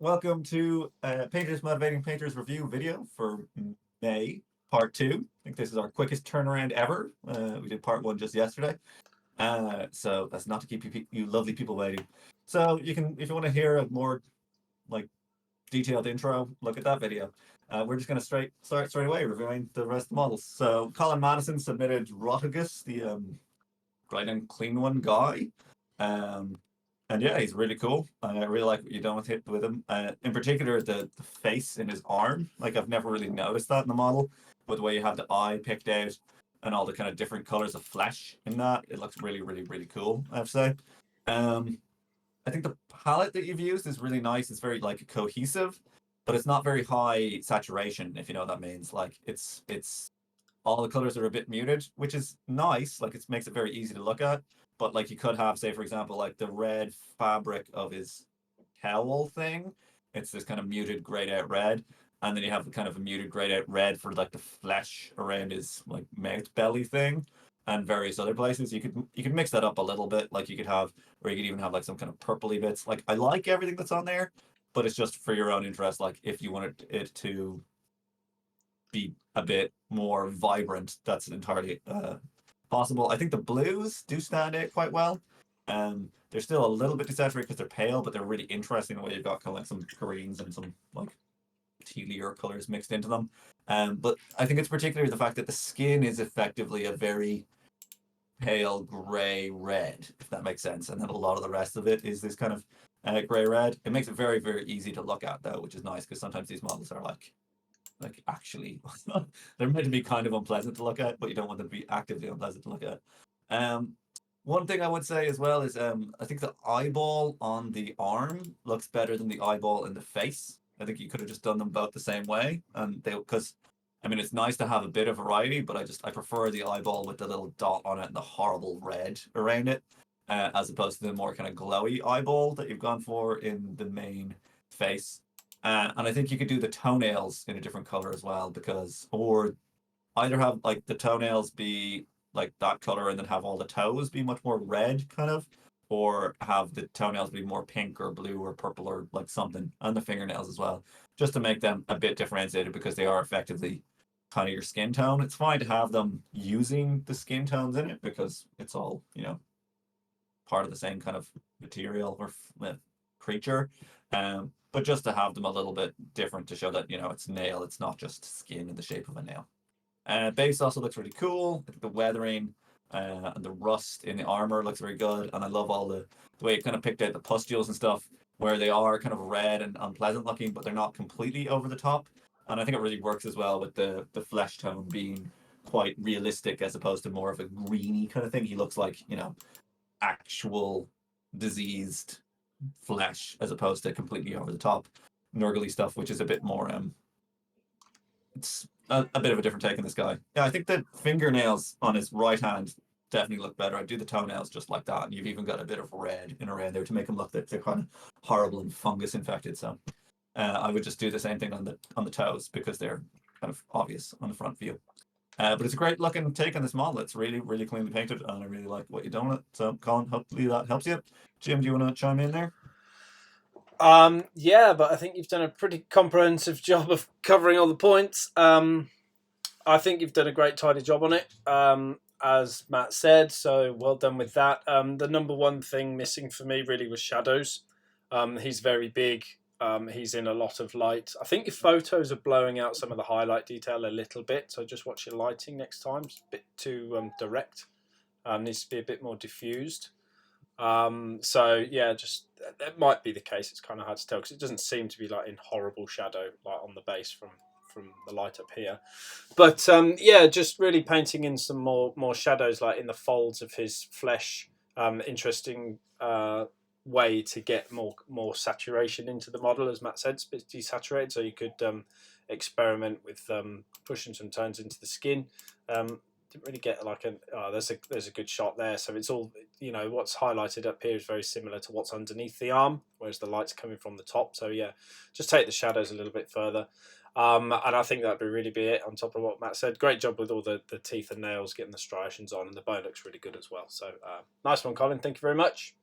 welcome to Painters Motivating Painters review video for May, part two. I think this is our quickest turnaround ever. We did part one just yesterday. So that's not to keep you lovely people waiting. So you can, if you want to hear a more like detailed intro, look at that video. We're just going to start straight away reviewing the rest of the models. So Colin Madison submitted Rotigus, the bright and clean one guy. Um, and yeah, he's really cool. I really like what you've done with him. In particular, the face in his arm. Like I've never really noticed that in the model, but the way you have the eye picked out and all the kind of different colors of flesh in that, it looks really, really, really cool. I have to say. Um, I think the palette that you've used is really nice. It's very like cohesive, but it's not very high saturation, if you know what that means. Like it's all the colors are a bit muted, which is nice. Like it makes it very easy to look at. But like you could have, say, for example, like the red fabric of his cowl thing. It's this kind of muted grayed out red. And then you have the kind of a muted grayed out red for like the flesh around his like mouth belly thing and various other places. You could mix that up a little bit. Like you could have, or you could even have like some kind of purpley bits. Like I like everything that's on there, but it's just for your own interest. Like if you wanted it to be a bit more vibrant, that's entirely possible. I think the blues do stand out quite well. They're still a little bit desaturated because they're pale, but they're really interesting the way you've got kind of like some greens and some like tealier colors mixed into them. But I think it's particularly the fact that the skin is effectively a very pale gray red, if that makes sense, and then a lot of the rest of it is this kind of gray red. It makes it very, very easy to look at though, which is nice because sometimes these models are like actually they're meant to be kind of unpleasant to look at, but you don't want them to be actively unpleasant to look at. Um, One thing I would say as well is I think the eyeball on the arm looks better than the eyeball in the face. I think you could have just done them both the same way, and they because I mean it's nice to have a bit of variety, but I prefer the eyeball with the little dot on it and the horrible red around it, as opposed to the more kind of glowy eyeball that you've gone for in the main face. And I think you could do the toenails in a different color as well, because or either have like the toenails be like that color and then have all the toes be much more red, kind of, or have the toenails be more pink or blue or purple or like something, and the fingernails as well, just to make them a bit differentiated because they are effectively kind of your skin tone. It's fine to have them using the skin tones in it because it's all, part of the same kind of material or creature. But just to have them a little bit different to show that, it's nail, it's not just skin in the shape of a nail. Base also looks really cool. I think the weathering and the rust in the armor looks very good. And I love all the way it kind of picked out the pustules and stuff where they are kind of red and unpleasant looking, but they're not completely over the top. And I think it really works as well with the flesh tone being quite realistic as opposed to more of a greeny kind of thing. He looks like, actual diseased flesh as opposed to completely over the top nurgly stuff, which is a bit more it's a bit of a different take on this guy. Yeah, I think the fingernails on his right hand definitely look better. I do the toenails just like that, and you've even got a bit of red in around there to make them look that they're kind of horrible and fungus infected. So I would just do the same thing on the toes because they're kind of obvious on the front view. But it's a great looking take on this model. It's really, really cleanly painted, and I really like what you're doing with it. So, Colin, hopefully that helps you. Jim, do you want to chime in there? Yeah, but I think you've done a pretty comprehensive job of covering all the points. I think you've done a great, tidy job on it, as Matt said. So well done with that. The number one thing missing for me really was shadows. He's very big. He's in a lot of light. I think your photos are blowing out some of the highlight detail a little bit. So just watch your lighting next time. It's a bit too direct. Needs to be a bit more diffused. So yeah, just that might be the case. It's kind of hard to tell because it doesn't seem to be like in horrible shadow like on the base from the light up here. But yeah, just really painting in some more shadows like in the folds of his flesh. Interesting way to get more saturation into the model, as Matt said. It's a bit desaturated, so you could experiment with pushing some tones into the skin. Didn't really get like there's a good shot there. So it's all, what's highlighted up here is very similar to what's underneath the arm, whereas the light's coming from the top. So yeah, just take the shadows a little bit further. And I think that'd really be it on top of what Matt said. Great job with all the teeth and nails, getting the striations on, and the bone looks really good as well. So nice one, Colin. Thank you very much.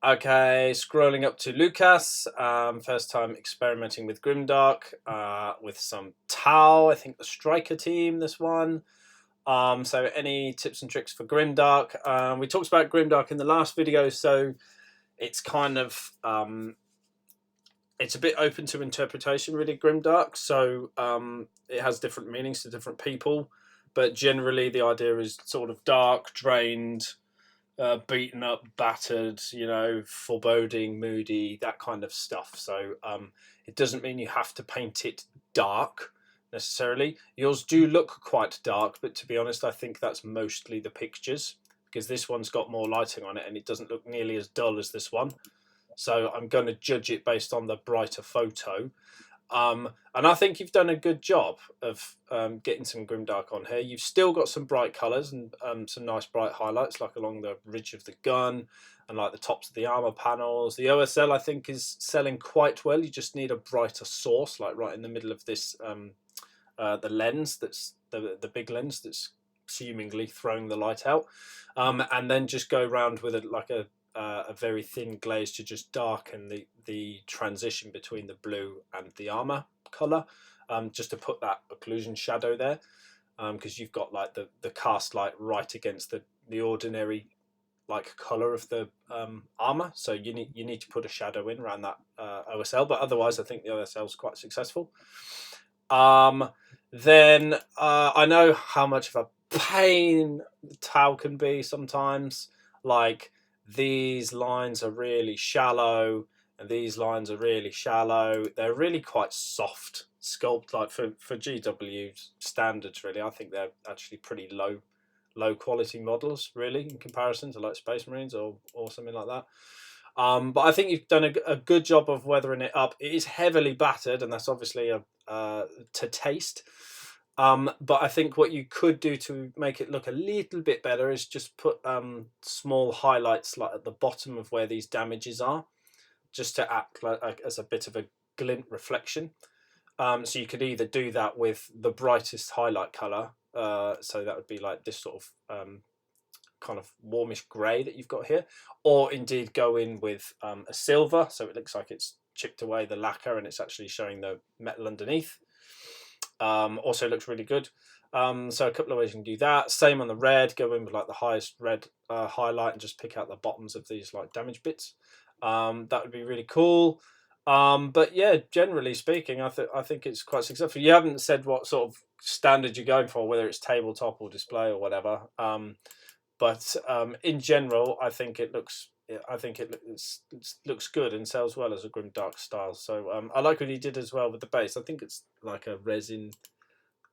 Okay, scrolling up to Lucas. First time experimenting with Grimdark with some Tau. I think the striker team, this one. So any tips and tricks for Grimdark? We talked about Grimdark in the last video, so it's kind of it's a bit open to interpretation, really, Grimdark. So it has different meanings to different people, but generally the idea is sort of dark, drained, beaten up, battered, foreboding, moody, that kind of stuff. So it doesn't mean you have to paint it dark necessarily. Yours do look quite dark, but to be honest, I think that's mostly the pictures, because this one's got more lighting on it and it doesn't look nearly as dull as this one. So I'm going to judge it based on the brighter photo. And I think you've done a good job of getting some grimdark on here. You've still got some bright colours and some nice bright highlights, like along the ridge of the gun and like the tops of the armour panels. The OSL, I think, is selling quite well. You just need a brighter source, like right in the middle of this, the lens, that's the big lens that's seemingly throwing the light out. And then just go around with a very thin glaze to just darken the transition between the blue and the armor color, just to put that occlusion shadow there, because you've got like the cast light right against the ordinary like color of the armor, so you need to put a shadow in around that OSL. But otherwise, I think the OSL is quite successful. Then I know how much of a pain the towel can be sometimes. Like, these lines are really shallow and these lines are really shallow. They're really quite soft sculpt, like for GW standards, really. I think they're actually pretty low quality models, really, in comparison to like Space Marines or something like that. But I think you've done a good job of weathering it up. It is heavily battered, and that's obviously to taste. But I think what you could do to make it look a little bit better is just put small highlights like at the bottom of where these damages are, just to act like as a bit of a glint reflection. So you could either do that with the brightest highlight color, so that would be like this sort of kind of warmish grey that you've got here, or indeed go in with a silver, so it looks like it's chipped away the lacquer and it's actually showing the metal underneath. Also looks really good. So a couple of ways you can do that. Same on the red, go in with like the highest red highlight and just pick out the bottoms of these like damage bits. That would be really cool. But yeah, generally speaking, I think it's quite successful. You haven't said what sort of standard you're going for, whether it's tabletop or display or whatever. But in general, I think it looks good and sells well as a grimdark style. So I like what he did as well with the base. I think it's like a resin.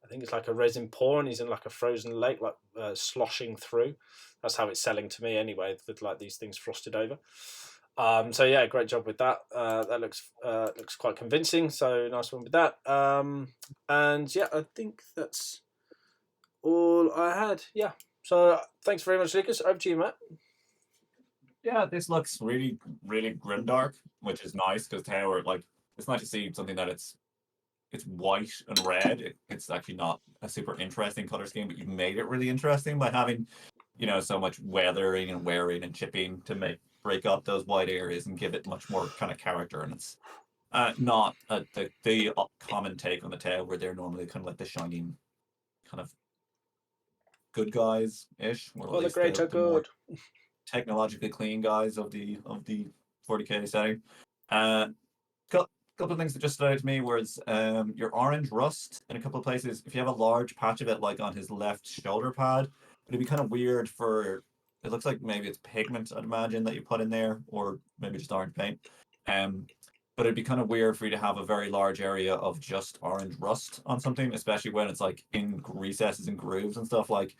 I think it's like a resin pour, and he's in like a frozen lake, like sloshing through. That's how it's selling to me anyway, with like these things frosted over. So yeah, great job with that. That looks quite convincing. So nice one with that. And yeah, I think that's all I had. Yeah. So thanks very much, Lucas. Over to you, Matt. Yeah, this looks really, really grimdark, which is nice because Tower, like, it's nice to see something that it's white and red. It's actually not a super interesting color scheme, but you've made it really interesting by having, so much weathering and wearing and chipping to break up those white areas and give it much more kind of character. And it's not the common take on the Tower, where they're normally kind of like the shining kind of good guys ish, or at Well, the least greater the more good. technologically clean guys of the 40k setting. Couple of things that just stood out to me was your orange rust in a couple of places. If you have a large patch of it, like on his left shoulder pad, it'd be kind of weird for. It looks like maybe it's pigment, I'd imagine, that you put in there, or maybe just orange paint. But it'd be kind of weird for you to have a very large area of just orange rust on something, especially when it's like in recesses and grooves and stuff like.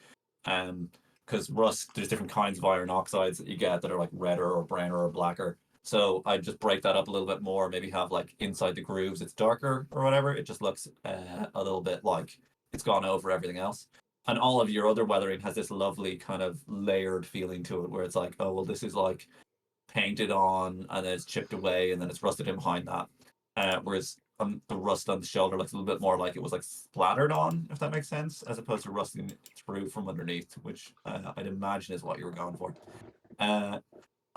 Because rust, there's different kinds of iron oxides that you get that are like redder or browner or blacker. So I'd just break that up a little bit more, maybe have like inside the grooves it's darker or whatever. It just looks a little bit like it's gone over everything else. And all of your other weathering has this lovely kind of layered feeling to it, where it's like, oh, well, this is like painted on and then it's chipped away and then it's rusted in behind that. Whereas the rust on the shoulder looks a little bit more like it was like splattered on, if that makes sense, as opposed to rusting through from underneath, which I'd imagine is what you were going for.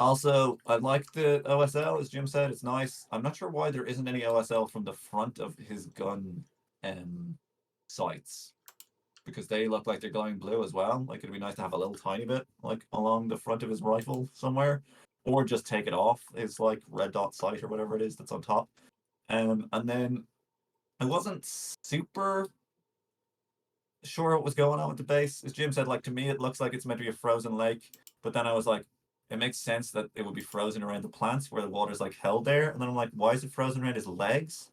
Also, I like the OSL, as Jim said. It's nice. I'm not sure why there isn't any OSL from the front of his gun sights, because they look like they're glowing blue as well. Like it'd be nice to have a little tiny bit like along the front of his rifle somewhere, or just take it off his like red dot sight or whatever it is that's on top. And then I wasn't super sure what was going on with the base. As Jim said, like to me, it looks like it's meant to be a frozen lake. But then I was like, it makes sense that it would be frozen around the plants where the water's like held there. And then I'm like, why is it frozen around his legs?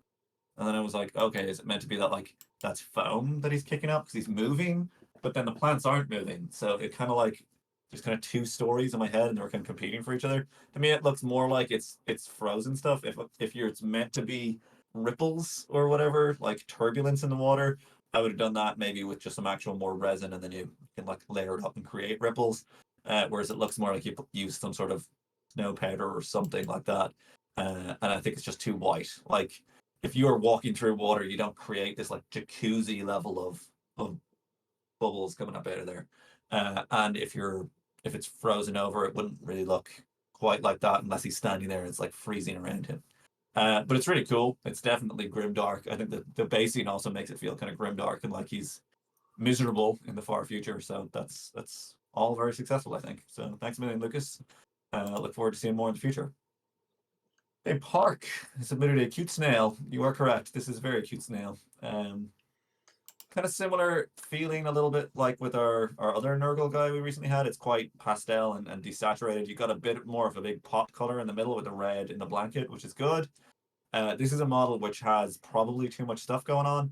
And then I was like, okay, is it meant to be that like that's foam that he's kicking up because he's moving? But then the plants aren't moving. So it kind of like there's kind of two stories in my head and they're kind of competing for each other. To me, it looks more like it's frozen stuff. If you're it's meant to be ripples or whatever, like turbulence in the water, I would have done that maybe with just some actual more resin and then you can like layer it up and create ripples. Whereas it looks more like you use some sort of snow powder or something like that. And I think it's just too white. Like if you are walking through water, you don't create this like jacuzzi level of bubbles coming up out of there. And if it's frozen over, it wouldn't really look quite like that unless he's standing there and it's like freezing around him. But it's really cool. It's definitely grimdark. I think the basing also makes it feel kind of grimdark and like he's miserable in the far future. So that's all very successful, I think. So thanks a million, Lucas. Look forward to seeing more in the future. Hey, Park submitted a cute snail. You are correct. This is a very cute snail. Kind of similar feeling a little bit like with our other Nurgle guy we recently had. It's quite pastel and desaturated. You got a bit more of a big pop color in the middle with the red in the blanket, which is good. This is a model which has probably too much stuff going on.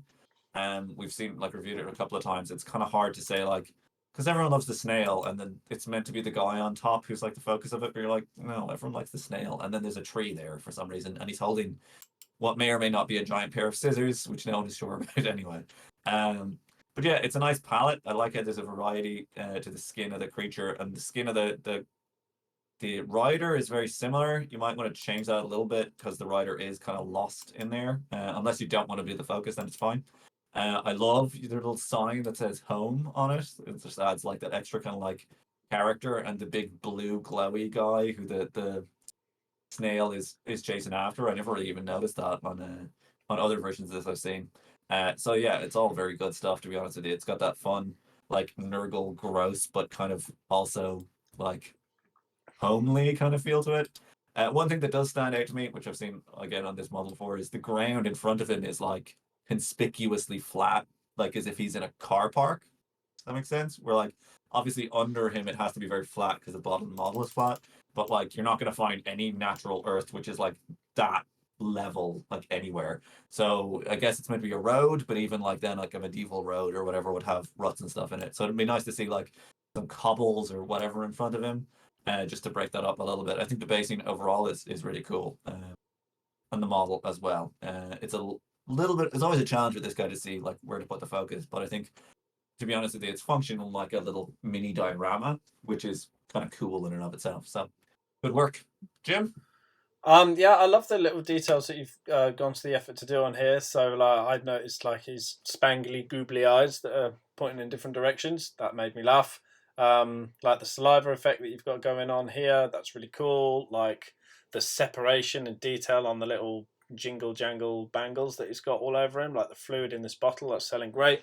We've seen like reviewed it a couple of times. It's kind of hard to say like because everyone loves the snail, and then it's meant to be the guy on top who's like the focus of it. But you're like, no, everyone likes the snail, and then there's a tree there for some reason, and he's holding what may or may not be a giant pair of scissors, which no one is sure about anyway. Um, but yeah, it's a nice palette. I like it. There's a variety to the skin of the creature, and the skin of the rider is very similar. You might want to change that a little bit because the rider is kind of lost in there. Unless you don't want to be the focus, then it's fine. I love the little sign that says home on it. It just adds like that extra kind of like character, and the big blue glowy guy who the snail is chasing after. I never really even noticed that on other versions of this I've seen. So yeah, it's all very good stuff to be honest with you. It's got that fun like Nurgle gross, but kind of also like homely kind of feel to it. One thing that does stand out to me, which I've seen again on this model before, is the ground in front of him is like conspicuously flat, like as if he's in a car park. Does that make sense? Where like obviously under him it has to be very flat because the bottom model is flat, but like you're not going to find any natural earth which is like that level like anywhere. So I guess it's meant to be a road, but even like then like a medieval road or whatever would have ruts and stuff in it. So it'd be nice to see like some cobbles or whatever in front of him, just to break that up a little bit. I think the basing overall is really cool, and the model as well. It's a little bit. It's always a challenge with this guy to see like where to put the focus, but I think to be honest with you, it's functional like a little mini diorama, which is kind of cool in and of itself. So good work, Jim. Yeah, I love the little details that you've gone to the effort to do on here. So, like, I'd noticed like his spangly, googly eyes that are pointing in different directions. That made me laugh. Like the saliva effect that you've got going on here, that's really cool. Like the separation and detail on the little jingle jangle bangles that he's got all over him, like the fluid in this bottle, that's selling great.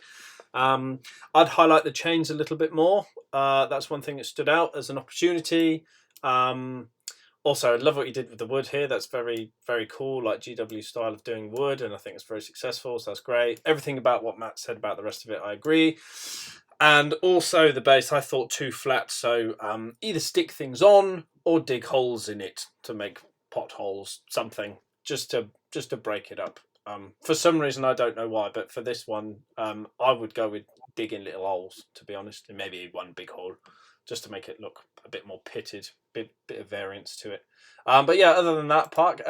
I'd highlight the chains a little bit more. That's one thing that stood out as an opportunity. Also, I love what you did with the wood here. That's very, very cool, like GW style of doing wood, and I think it's very successful, so that's great. Everything about what Matt said about the rest of it, I agree. And also the base, I thought too flat, so either stick things on or dig holes in it to make potholes, something, just to break it up. For some reason, I don't know why, but for this one, I would go with digging little holes, to be honest, and maybe one big hole, just to make it look a bit more pitted, bit of variance to it. But yeah, other than that, Park,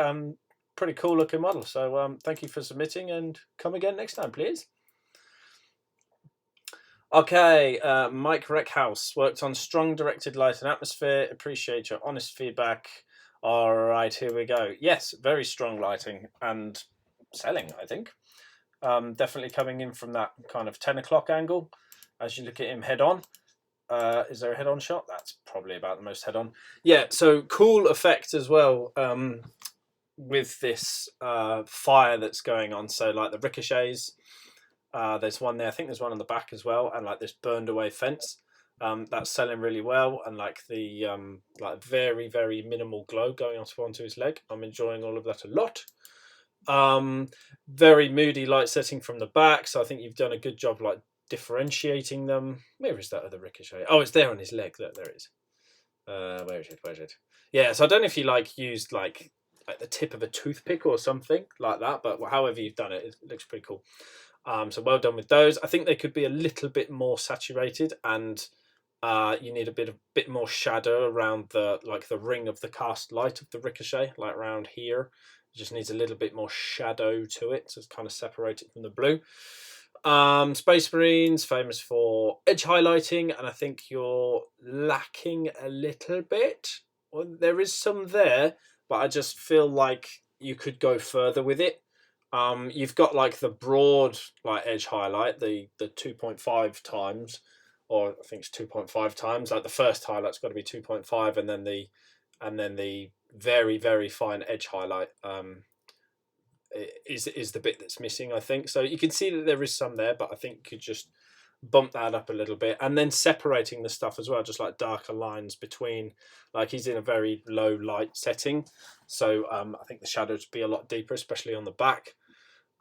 pretty cool looking model. So thank you for submitting, and come again next time, please. Okay, Mike Reckhouse worked on strong directed light and atmosphere. Appreciate your honest feedback. All right, here we go. Yes, very strong lighting and selling, I think. Definitely coming in from that kind of 10 o'clock angle as you look at him head on. Is there a head-on shot? That's probably about the most head-on. Yeah, so cool effect as well with this fire that's going on. So like the ricochets, there's one there. I think there's one on the back as well, and like this burned away fence. That's selling really well, and like the like very very minimal glow going onto his leg. I'm enjoying all of that a lot. Very moody light setting from the back, so I think you've done a good job like differentiating them. Where is that other ricochet? Oh, it's there on his leg. There it is. Where is it? Where is it? Yeah, so I don't know if you like used like the tip of a toothpick or something like that, but however you've done it, it looks pretty cool. So well done with those. I think they could be a little bit more saturated, and you need a bit more shadow around the ring of the cast light of the ricochet, like around here. It just needs a little bit more shadow to it, so it's kind of separated from the blue. Space Marines, famous for edge highlighting, and I think you're lacking a little bit. Well, there is some there, but I just feel like you could go further with it. You've got like the broad like edge highlight, the 2.5 times, or I think it's 2.5 times. Like the first highlight's got to be 2.5, and then the very very fine edge highlight is the bit that's missing, I think. So you can see that there is some there, but I think you could just bump that up a little bit, and then separating the stuff as well, just like darker lines between. Like he's in a very low light setting, so I think the shadows would be a lot deeper, especially on the back.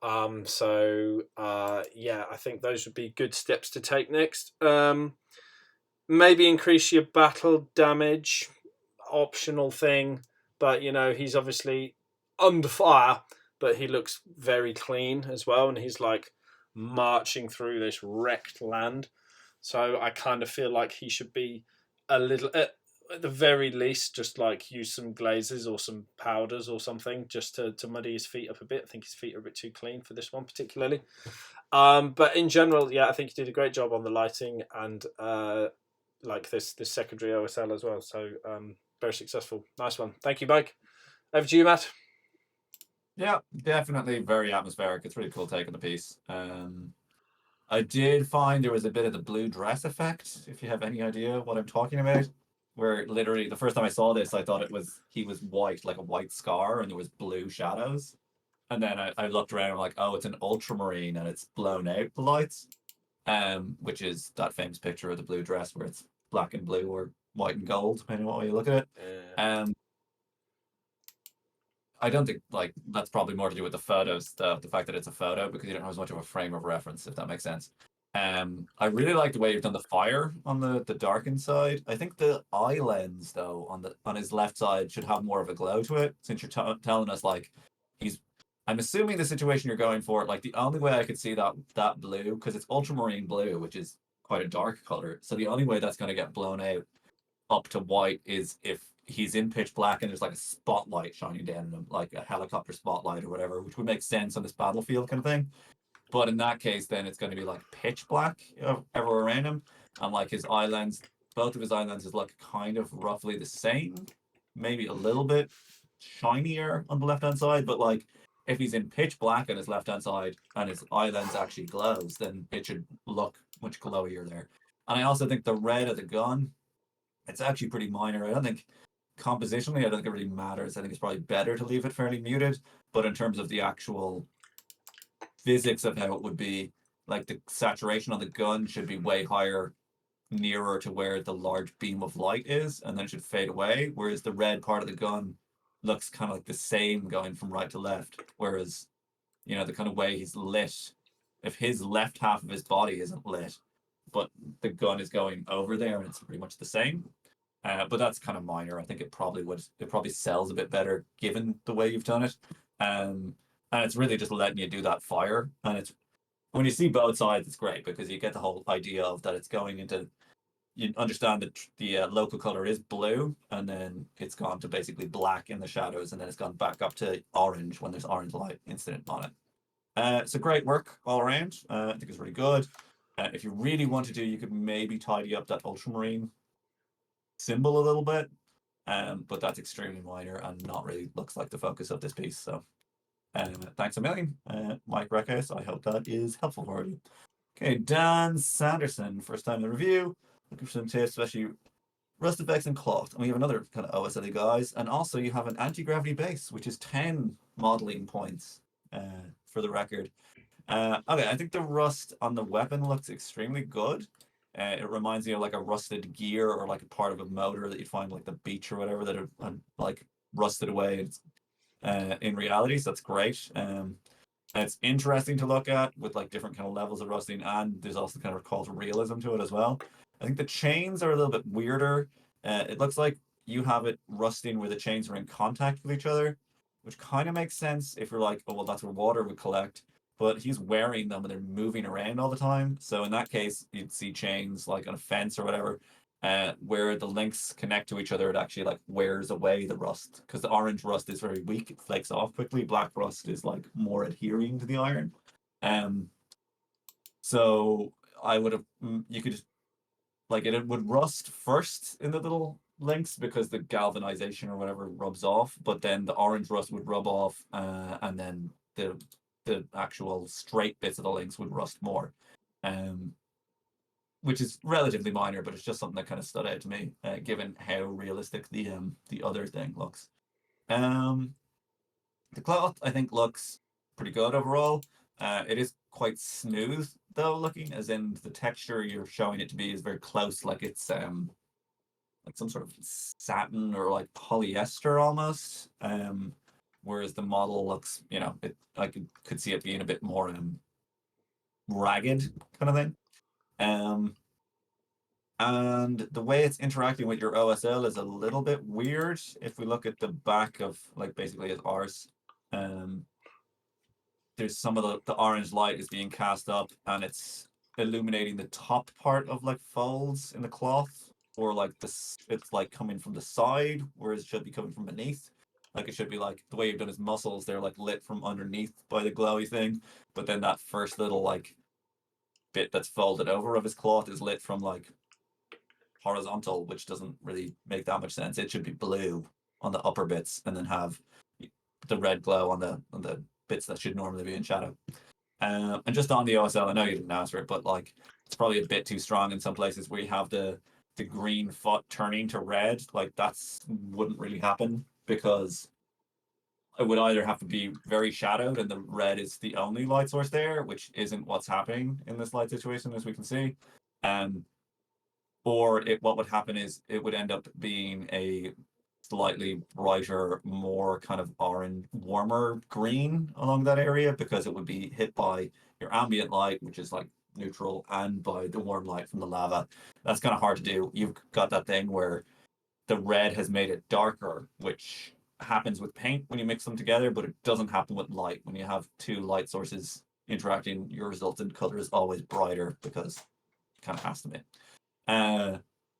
Yeah, I think those would be good steps to take next. Maybe increase your battle damage, optional thing, but you know he's obviously under fire, but he looks very clean as well, and he's like marching through this wrecked land. So I kind of feel like he should be a little, at the very least, just like use some glazes or some powders or something just to muddy his feet up a bit. I think his feet are a bit too clean for this one particularly. But in general, yeah, I think he did a great job on the lighting and like this secondary OSL as well. So very successful. Nice one. Thank you, Mike. Over to you, Matt. Yeah, definitely very atmospheric. It's really cool take on the piece. I did find there was a bit of the blue dress effect, if you have any idea what I'm talking about. Where literally the first time I saw this, I thought he was white, like a white scar, and there was blue shadows. And then I looked around and I'm like, oh, it's an ultramarine and it's blown out the lights. Which is that famous picture of the blue dress where it's black and blue or white and gold, depending on what way you look at it. I don't think like that's probably more to do with the photo stuff, the fact that it's a photo, because you don't have as much of a frame of reference, if that makes sense. I really like the way you've done the fire on the darkened side. I think the eye lens though on his left side should have more of a glow to it, since you're telling us like he's. I'm assuming the situation you're going for, like the only way I could see that blue, because it's ultramarine blue, which is quite a dark color. So the only way that's going to get blown out up to white is if he's in pitch black and there's like a spotlight shining down on him, like a helicopter spotlight or whatever, which would make sense on this battlefield kind of thing. But in that case, then it's going to be like pitch black everywhere around him, and like his eye lens, both of his eye lenses look kind of roughly the same, maybe a little bit shinier on the left hand side, but like if he's in pitch black on his left hand side and his eye lens actually glows, then it should look much glowier there. And I also think the red of the gun, it's actually pretty minor. I don't think compositionally, I don't think it really matters. I think it's probably better to leave it fairly muted. But in terms of the actual physics of how it would be, like the saturation on the gun should be way higher, nearer to where the large beam of light is, and then it should fade away. Whereas the red part of the gun looks kind of like the same going from right to left. Whereas, you know, the kind of way he's lit, if his left half of his body isn't lit, but the gun is going over there and it's pretty much the same. But that's kind of minor. I think it probably sells a bit better given the way you've done it. And it's really just letting you do that fire. And it's when you see both sides, it's great because you get the whole idea of that it's going into. You understand that the local color is blue, and then it's gone to basically black in the shadows, and then it's gone back up to orange when there's orange light incident on it. So great work all around. I think it's really good. If you really want to do, you could maybe tidy up that ultramarine symbol a little bit, but that's extremely minor and not really looks like the focus of this piece. So thanks a million, Mike Reckes. I hope that is helpful for you. Okay, Dan Sanderson, first time in the review. looking for some tips, especially rust effects and cloth. And we have another kind of OSLE guys, and also you have an anti-gravity base, which is 10 modeling points for the record. Okay, I think the rust on the weapon looks extremely good. It reminds me of like a rusted gear or like a part of a motor that you'd find like the beach or whatever that are like rusted away. It's in reality, so that's great. And it's interesting to look at with like different kind of levels of rusting, and there's also kind of a call to realism to it as well. I think the chains are a little bit weirder. It looks like you have it rusting where the chains are in contact with each other, which kind of makes sense if you're like, oh well, that's where water would collect. But he's wearing them and they're moving around all the time. So in that case, you'd see chains like on a fence or whatever, where the links connect to each other, it actually like wears away the rust because the orange rust is very weak; it flakes off quickly. Black rust is like more adhering to the iron. Um, so I would have you could like it would rust first in the little links because the galvanization or whatever rubs off, but then the orange rust would rub off, and then the actual straight bits of the links would rust more. Um, which is relatively minor, but it's just something that kind of stood out to me, given how realistic the other thing looks. Um, the cloth I think looks pretty good overall. It is quite smooth though, looking as in the texture you're showing it to be is very close, like it's like some sort of satin or like polyester almost. Whereas the model looks, it I could see it being a bit more ragged kind of thing. Um, and the way it's interacting with your OSL is a little bit weird. If we look at the back of like basically his arse, um, there's some of the orange light is being cast up and it's illuminating the top part of like folds in the cloth, or like this it's like coming from the side, whereas it should be coming from beneath. Like it should be like the way you've done his muscles, they're like lit from underneath by the glowy thing, but then that first little like bit that's folded over of his cloth is lit from like horizontal, which doesn't really make that much sense. It should be blue on the upper bits and then have the red glow on the bits that should normally be in shadow. And just on the OSL, I know you didn't answer it, but like it's probably a bit too strong in some places where you have the green foot turning to red. Like that's wouldn't really happen because it would either have to be very shadowed and the red is the only light source there, which isn't what's happening in this light situation, as we can see. Um, or what would happen is it would end up being a slightly brighter, more kind of orange, warmer green along that area because it would be hit by your ambient light, which is like neutral, and by the warm light from the lava. That's kind of hard to do. You've got that thing where the red has made it darker, which happens with paint when you mix them together, but it doesn't happen with light. When you have two light sources interacting, your resultant color is always brighter because it kind of has to be. Uh,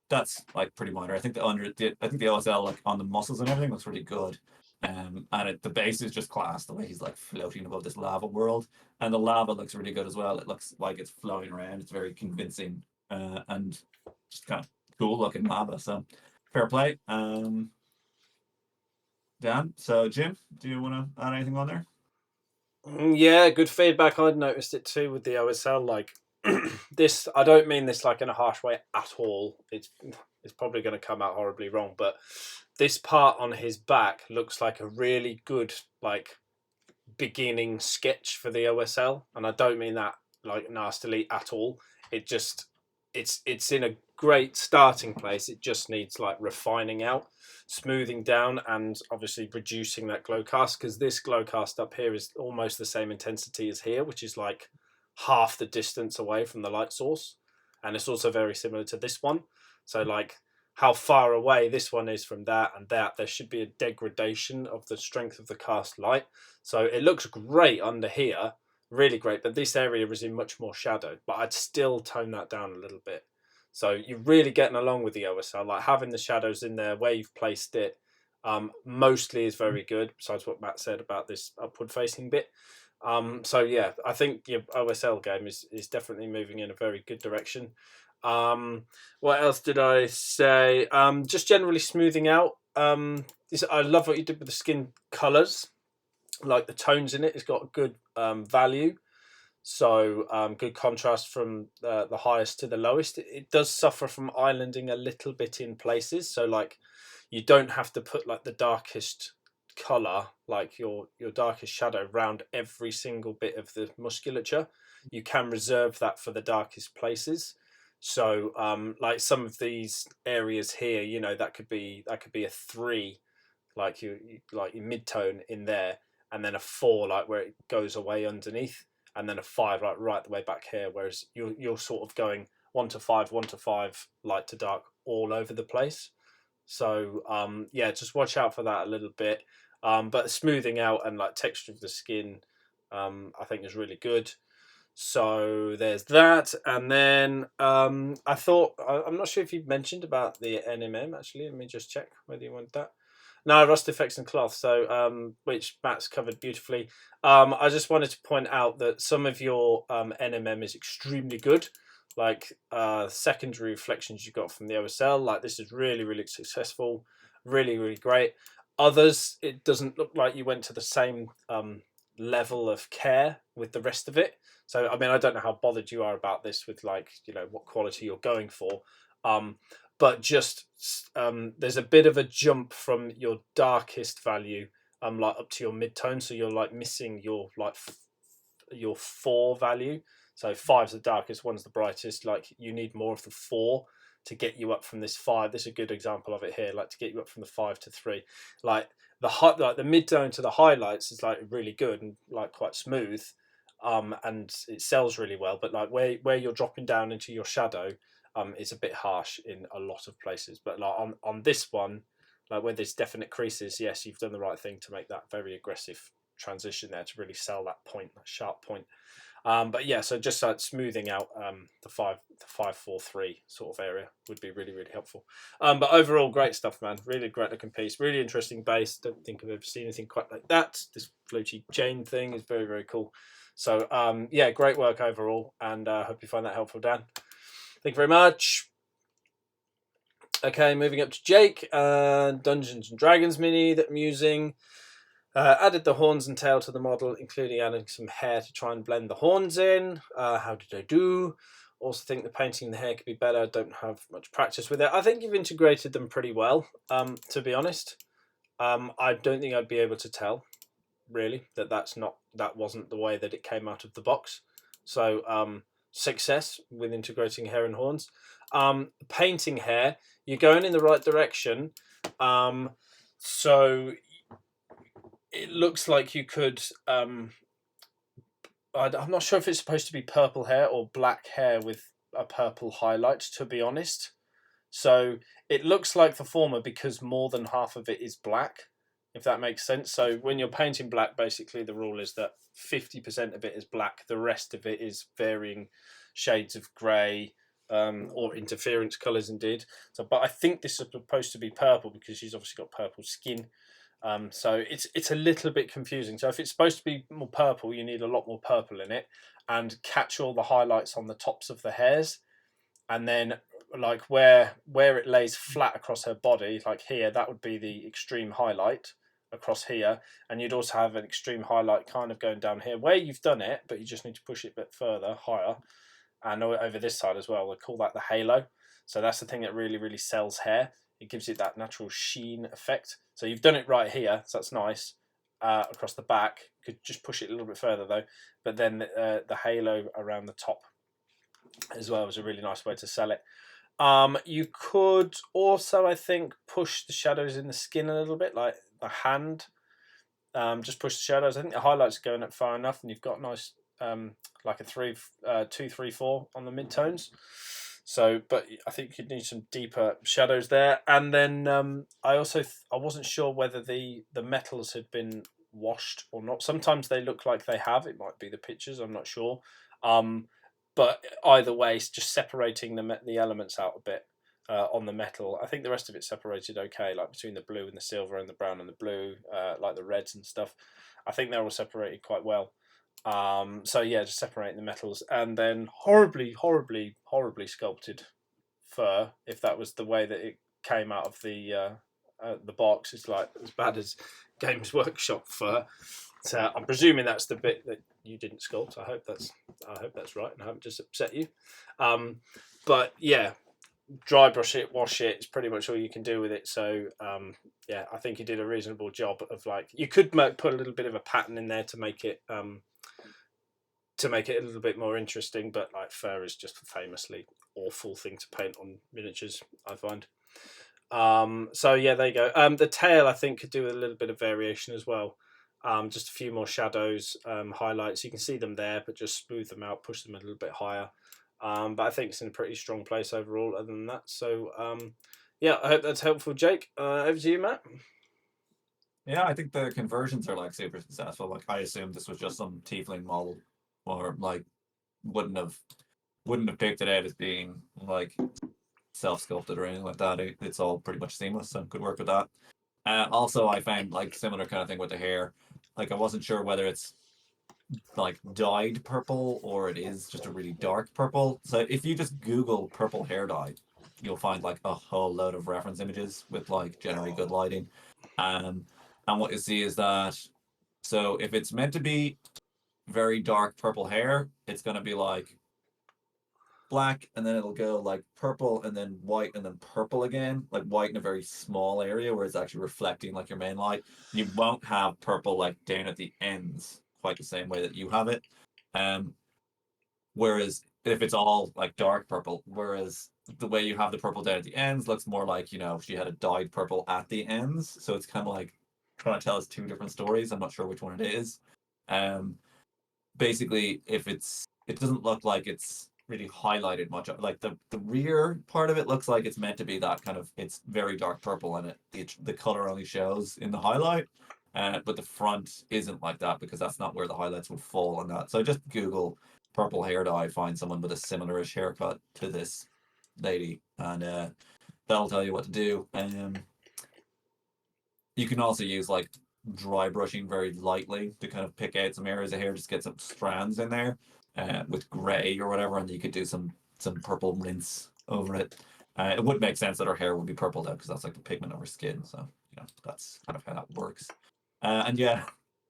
that's like pretty minor. I think I think the OSL like on the muscles and everything looks really good. And the base is just class. The way he's like floating above this lava world, and the lava looks really good as well. It looks like it's flowing around. It's very convincing, and just kind of cool looking lava. So fair play. Dan. So Jim, do you want to add anything on there? Yeah, good feedback. I'd noticed it too with the OSL. Like this, I don't mean this like in a harsh way at all. It's probably going to come out horribly wrong, but this part on his back looks like a really good like beginning sketch for the OSL, and I don't mean that like nastily at all. It just it's in a great starting place. It just needs like refining out, smoothing down, and obviously reducing that glow cast, because this glow cast up here is almost the same intensity as here, which is like half the distance away from the light source, and it's also very similar to this one. So like how far away this one is from that and that, there should be a degradation of the strength of the cast light. So it looks great under here, really great, but this area is in much more shadow, but I'd still tone that down a little bit. So you're really getting along with the OSL, like having the shadows in there where you've placed it, mostly is very good, besides what Matt said about this upward facing bit. So yeah, I think your OSL game is definitely moving in a very good direction. What else did I say? Just generally smoothing out. I love what you did with the skin colors, like the tones in it. It's got a good value. So good contrast from the highest to the lowest. It does suffer from islanding a little bit in places. So like you don't have to put like the darkest color, like your darkest shadow, around every single bit of the musculature. You can reserve that for the darkest places. So like some of these areas here, you know, that could be a 3, like like your mid tone in there, and then a 4 like where it goes away underneath, and then a 5 like right the way back here. Whereas you're sort of going 1 to 5, 1 to 5, light to dark, all over the place. So yeah, just watch out for that a little bit. But smoothing out and like texture of the skin, I think is really good. So there's that, and then I thought I'm not sure if you mentioned about the NMM actually. Let me just check whether you want that. No, rust effects and cloth. So which Matt's covered beautifully. I just wanted to point out that some of your NMM is extremely good. Like secondary reflections you got from the OSL, like this is really, really successful, really, really great. Others, it doesn't look like you went to the same level of care with the rest of it. So I mean, I don't know how bothered you are about this with like, you know, what quality you're going for. But just there's a bit of a jump from your darkest value like up to your mid-tone, so you're like missing your like your 4 value. So 5's the darkest, 1's the brightest. Like you need more of the 4 to get you up from this 5. This is a good example of it here, like to get you up from the 5 to 3. Like like the mid-tone to the highlights is like really good and like quite smooth, and it sells really well. But like where you're dropping down into your shadow, is a bit harsh in a lot of places. But like on this one, like where there's definite creases, yes, you've done the right thing to make that very aggressive transition there to really sell that point, that sharp point. But yeah, so just like smoothing out the 5-4-3 sort of area would be really, really helpful. But overall, great stuff, man. Really great looking piece. Really interesting base. Don't think I've ever seen anything quite like that. This floaty chain thing is very, very cool. So yeah, great work overall, and I hope you find that helpful, Dan. Thank you very much. Okay, moving up to Jake. Dungeons and Dragons mini that I'm using. Added the horns and tail to the model, including adding some hair to try and blend the horns in. How did I do? Also think the painting the hair could be better. Don't have much practice with it. I think you've integrated them pretty well, to be honest. I don't think I'd be able to tell, really, that wasn't the way that it came out of the box. So success with integrating hair and horns. Painting hair, you're going in the right direction. So it looks like you could. I'm not sure if it's supposed to be purple hair or black hair with a purple highlight, to be honest. So it looks like the former because more than half of it is black, if that makes sense. So when you're painting black, basically the rule is that 50% of it is black, the rest of it is varying shades of grey, or interference colours indeed. So, but I think this is supposed to be purple because she's obviously got purple skin. So it's a little bit confusing. So if it's supposed to be more purple, you need a lot more purple in it, and catch all the highlights on the tops of the hairs, and then like where it lays flat across her body, like here, that would be the extreme highlight across here, and you'd also have an extreme highlight kind of going down here where you've done it, but you just need to push it a bit further, higher, and over this side as well. We call that the halo. So that's the thing that really, really sells hair. It gives it that natural sheen effect. So you've done it right here, so that's nice. Across the back, you could just push it a little bit further though. But then the halo around the top as well is a really nice way to sell it. You could also, I think, push the shadows in the skin a little bit, like the hand. Just push the shadows. I think the highlights are going up far enough, and you've got nice, like a 2, 3, 4 on the mid-tones. So, but I think you'd need some deeper shadows there. And then I wasn't sure whether the metals had been washed or not. Sometimes they look like they have. It might be the pictures. I'm not sure. But either way, it's just separating the elements out a bit on the metal. I think the rest of it separated okay, like between the blue and the silver and the brown and the blue, like the reds and stuff. I think they're all separated quite well. So yeah, just separating the metals, and then horribly sculpted fur. If that was the way that it came out of the box, it's like as bad as Games Workshop fur. So I'm presuming that's the bit that you didn't sculpt. I hope that's right, and I haven't just upset you. But yeah, dry brush it, wash it. It's pretty much all you can do with it. So yeah, I think you did a reasonable job of like you could put a little bit of a pattern in there to make it a little bit more interesting. But like fur is just a famously awful thing to paint on miniatures, I find. So yeah, there you go. The tail I think could do with a little bit of variation as well. Just a few more shadows, highlights. You can see them there, but just smooth them out, push them a little bit higher. But I think it's in a pretty strong place overall. Other than that, so yeah, I hope that's helpful, Jake. Over to you, Matt. Yeah, I think the conversions are like super successful. Like I assumed this was just some tiefling model, or like wouldn't have picked it out as being like self sculpted or anything like that. It's all pretty much seamless, so good work with that. Also, I found like similar kind of thing with the hair. Like I wasn't sure whether it's like dyed purple or it is just a really dark purple. So if you just Google purple hair dye, you'll find like a whole load of reference images with like generally good lighting. Um, and what you see is that so if it's meant to be very dark purple hair, it's gonna be like black and then it'll go like purple and then white and then purple again, like white in a very small area where it's actually reflecting like your main light. You won't have purple like down at the ends quite the same way that you have it. Um, whereas if it's all like dark purple, whereas the way you have the purple down at the ends looks more like, she had a dyed purple at the ends. So it's kind of like trying to tell us two different stories. I'm not sure which one it is. Um, basically, it doesn't look like it's really highlighted much. Like the rear part of it looks like it's meant to be that kind of it's very dark purple and the color only shows in the highlight. But the front isn't like that because that's not where the highlights would fall on that. So just Google purple hair dye, find someone with a similarish haircut to this lady, and that'll tell you what to do. You can also use like dry brushing very lightly to kind of pick out some areas of hair, just get some strands in there with gray or whatever, and you could do some purple rinse over it. It would make sense that her hair would be purple though, because that's like the pigment of her skin. So that's kind of how that works. And yeah,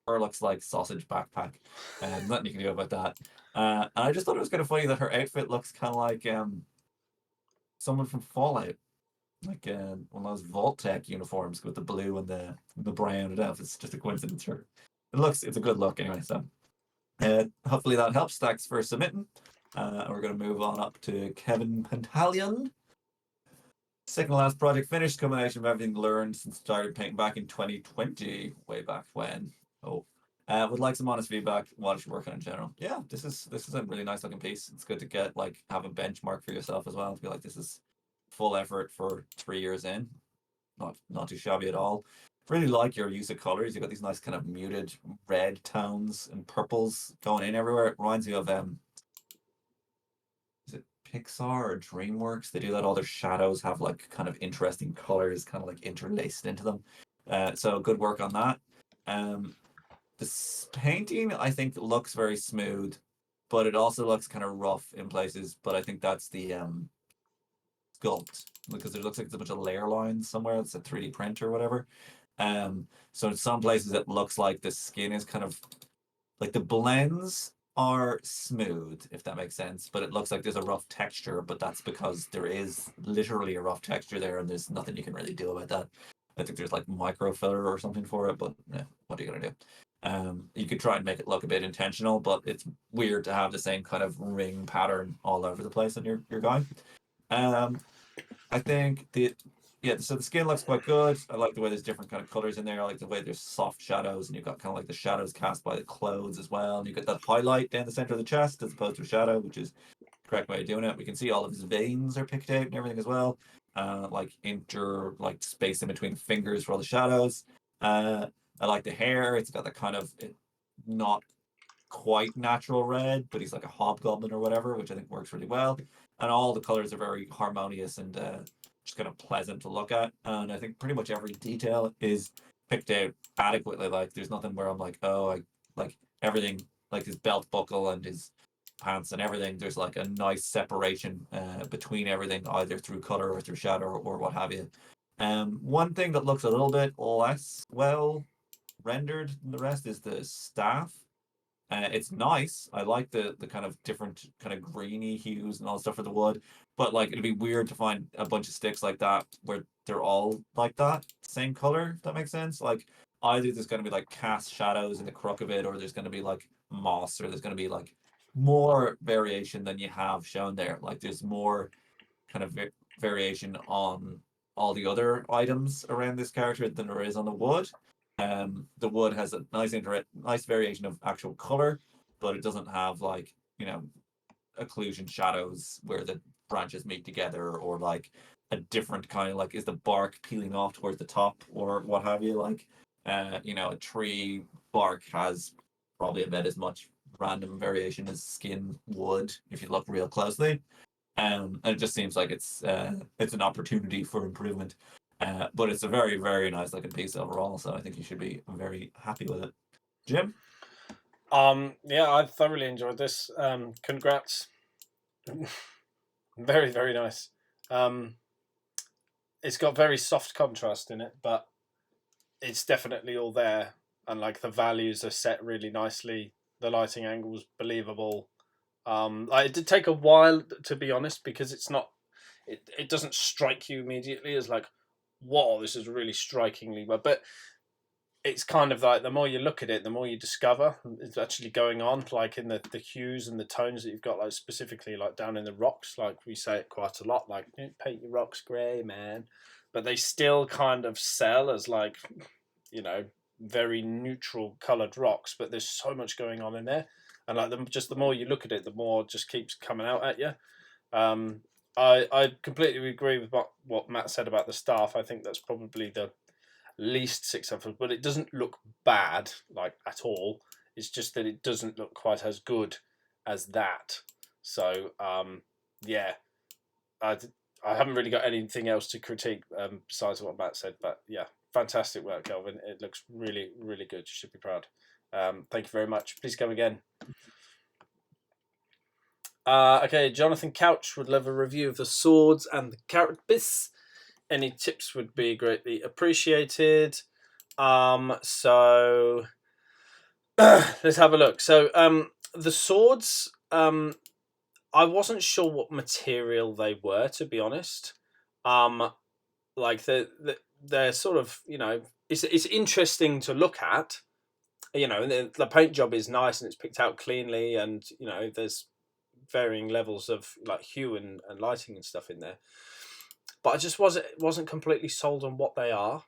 her looks like sausage backpack. Nothing you can do about that. And I just thought it was kind of funny that her outfit looks kind of like someone from Fallout, like one of those Vault Tech uniforms with the blue and the brown. I don't know if it's just a coincidence or it's a good look anyway. So hopefully that helps. Thanks for submitting. We're going to move on up to Kevin Pantalion. Second to last project finished, combination of everything learned since started painting back in 2020, way back when. Would like some honest feedback. What is your work on in general? Yeah, this is a really nice looking piece. It's good to get like have a benchmark for yourself as well. To be like this is full effort for 3 years in. Not too shabby at all. Really like your use of colors. You got these nice kind of muted red tones and purples going in everywhere. It reminds me of is it Pixar or DreamWorks? They do that. All their shadows have like kind of interesting colors, kind of like interlaced into them. So good work on that. This painting I think looks very smooth, but it also looks kind of rough in places. But I think that's the sculpt because it looks like there's a bunch of layer lines somewhere. It's a 3D print or whatever. So in some places it looks like the skin is kind of like the blends are smooth, if that makes sense, but it looks like there's a rough texture, but that's because there is literally a rough texture there and there's nothing you can really do about that. I think there's like microfiller or something for it, but what are you gonna do? You could try and make it look a bit intentional, but it's weird to have the same kind of ring pattern all over the place on your guy. I think so the skin looks quite good. I like the way there's different kind of colors in there. I like the way there's soft shadows, and you've got kind of like the shadows cast by the clothes as well. And you get that highlight down the center of the chest as opposed to a shadow, which is the correct way of doing it. We can see all of his veins are picked out and everything as well. Like space in between fingers for all the shadows. I like the hair. It's got that kind of not quite natural red, but he's like a hobgoblin or whatever, which I think works really well. And all the colors are very harmonious and just kind of pleasant to look at. And I think pretty much every detail is picked out adequately. Like there's nothing where I'm like, oh, I like everything, like his belt buckle and his pants and everything. There's like a nice separation between everything, either through color or through shadow or what have you. One thing that looks a little bit less well rendered than the rest is the staff. It's nice. I like the kind of different kind of greeny hues and all stuff for the wood. But like it'd be weird to find a bunch of sticks like that where they're all like that, same color, if that makes sense. Like either there's gonna be like cast shadows in the crook of it, or there's gonna be like moss, or there's gonna be like more variation than you have shown there. Like there's more kind of variation on all the other items around this character than there is on the wood. The wood has a nice variation of actual color, but it doesn't have like occlusion shadows where the branches meet together, or like a different kind of like is the bark peeling off towards the top or what have you. Like a tree bark has probably about as much random variation as skin would if you look real closely. And it just seems like it's an opportunity for improvement. But it's a very, very nice looking piece overall, so I think you should be very happy with it. Jim? Yeah, I thoroughly enjoyed this. Congrats. Very, very nice. It's got very soft contrast in it, but it's definitely all there. And like the values are set really nicely. The lighting angle's believable. It did take a while, to be honest, because it doesn't strike you immediately as like, whoa, this is really strikingly well. But it's kind of like the more you look at it, the more you discover it's actually going on, like in the hues and the tones that you've got, like specifically like down in the rocks, like we say it quite a lot, like paint your rocks grey, man. But they still kind of sell as like, very neutral coloured rocks, but there's so much going on in there. And like the more you look at it, the more it just keeps coming out at you. I completely agree with what Matt said about the staff. I think that's probably the least successful, but it doesn't look bad like at all. It's just that it doesn't look quite as good as that. So yeah, I haven't really got anything else to critique besides what Matt said. But yeah, fantastic work, Kelvin. It looks really, really good. You should be proud. Thank you very much. Please come again. Okay, Jonathan Couch would love a review of the swords and the carapace. Any tips would be greatly appreciated. So let's have a look. So the swords, I wasn't sure what material they were, to be honest. Like they're sort of, it's interesting to look at. The paint job is nice and it's picked out cleanly, and there's varying levels of like hue and lighting and stuff in there. But I just wasn't completely sold on what they are.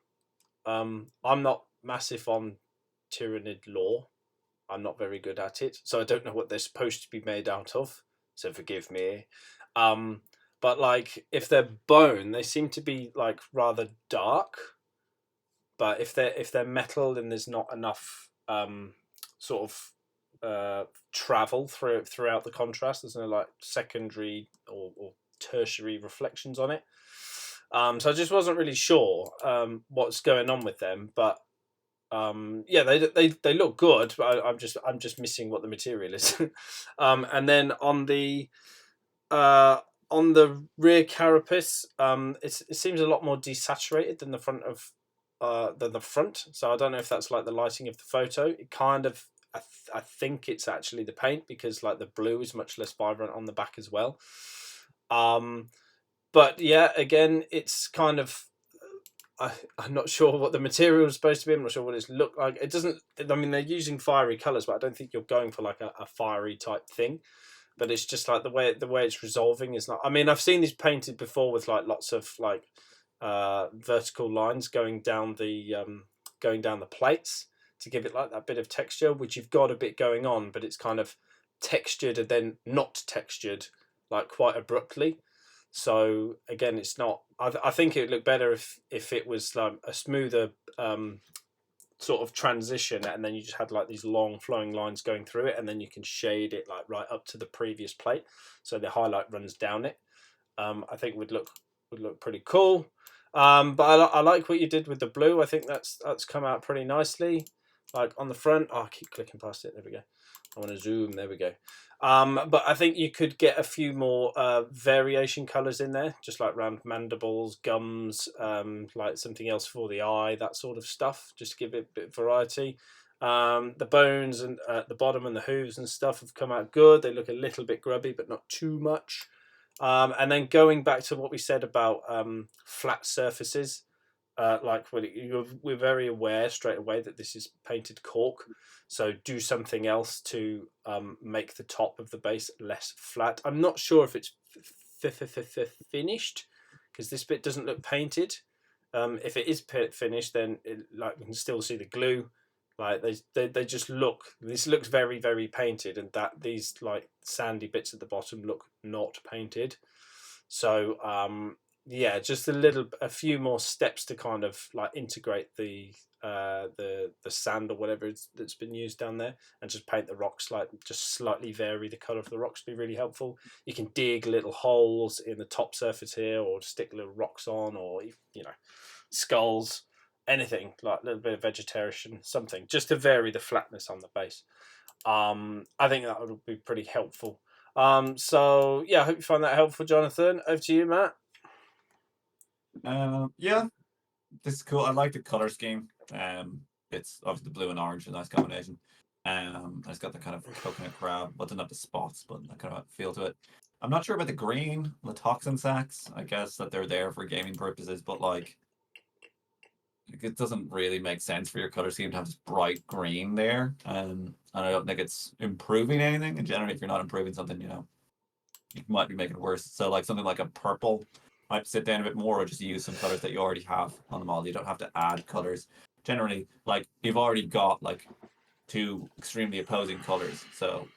I'm not massive on Tyranid lore. I'm not very good at it, so I don't know what they're supposed to be made out of. So forgive me. But like if they're bone, they seem to be like rather dark. But if they're metal, then there's not enough sort of travel throughout the contrast. There's no like secondary or tertiary reflections on it. So I just wasn't really sure what's going on with them, but yeah, they look good, but I'm just missing what the material is. And then on the rear carapace, it seems a lot more desaturated than the front of the front. So I don't know if that's like the lighting of the photo. It kind of I think it's actually the paint, because like the blue is much less vibrant on the back as well. But yeah, again, it's kind of I'm not sure what the material is supposed to be. I'm not sure what it's looked like. It doesn't. I mean, they're using fiery colors, but I don't think you're going for like a fiery type thing. But it's just like the way it's resolving is not. I mean, I've seen these painted before with like lots of like vertical lines going down the plates to give it like that bit of texture, which you've got a bit going on, but it's kind of textured and then not textured like quite abruptly. So again, it's not. I think it would look better if it was like a smoother sort of transition, and then you just had like these long flowing lines going through it, and then you can shade it like right up to the previous plate, so the highlight runs down it. I think would look pretty cool. But I like what you did with the blue. I think that's come out pretty nicely. like on the front. Oh, I keep clicking past it. There we go. I want to zoom. There we go. But I think you could get a few more variation colours in there, just like round mandibles, gums, like something else for the eye, that sort of stuff, just to give it a bit of variety. The bones and at the bottom and the hooves and stuff have come out good. They look a little bit grubby, but not too much. And then going back to what we said about flat surfaces, like we're very aware straight away that this is painted cork, so do something else to make the top of the base less flat. I'm not sure if it's finished because this bit doesn't look painted. If it is finished, then like we can still see the glue. Like they just look. This looks very very painted, and that these like sandy bits at the bottom look not painted. So yeah, just a few more steps to kind of like integrate the sand or whatever that's been used down there, and just paint the rocks like just slightly vary the color of the rocks. Be really helpful. You can dig little holes in the top surface here, or stick little rocks on, or skulls, anything like a little bit of vegetation, something just to vary the flatness on the base. I think that would be pretty helpful. So yeah, I hope you find that helpful, Jonathan. Over to you, Matt. Yeah, this is cool. I like the color scheme. It's obviously the blue and orange, a nice combination. It's got the kind of coconut crab, but doesn't have the spots, but that kind of feel to it. I'm not sure about the green, the toxin sacks. I guess that they're there for gaming purposes, but like it doesn't really make sense for your color scheme to have this bright green there. And I don't think it's improving anything. And generally, if you're not improving something, you might be making it worse. So like something like a purple might sit down a bit more, or just use some colors that you already have on the model. You don't have to add colors. Generally, like you've already got like two extremely opposing colors, so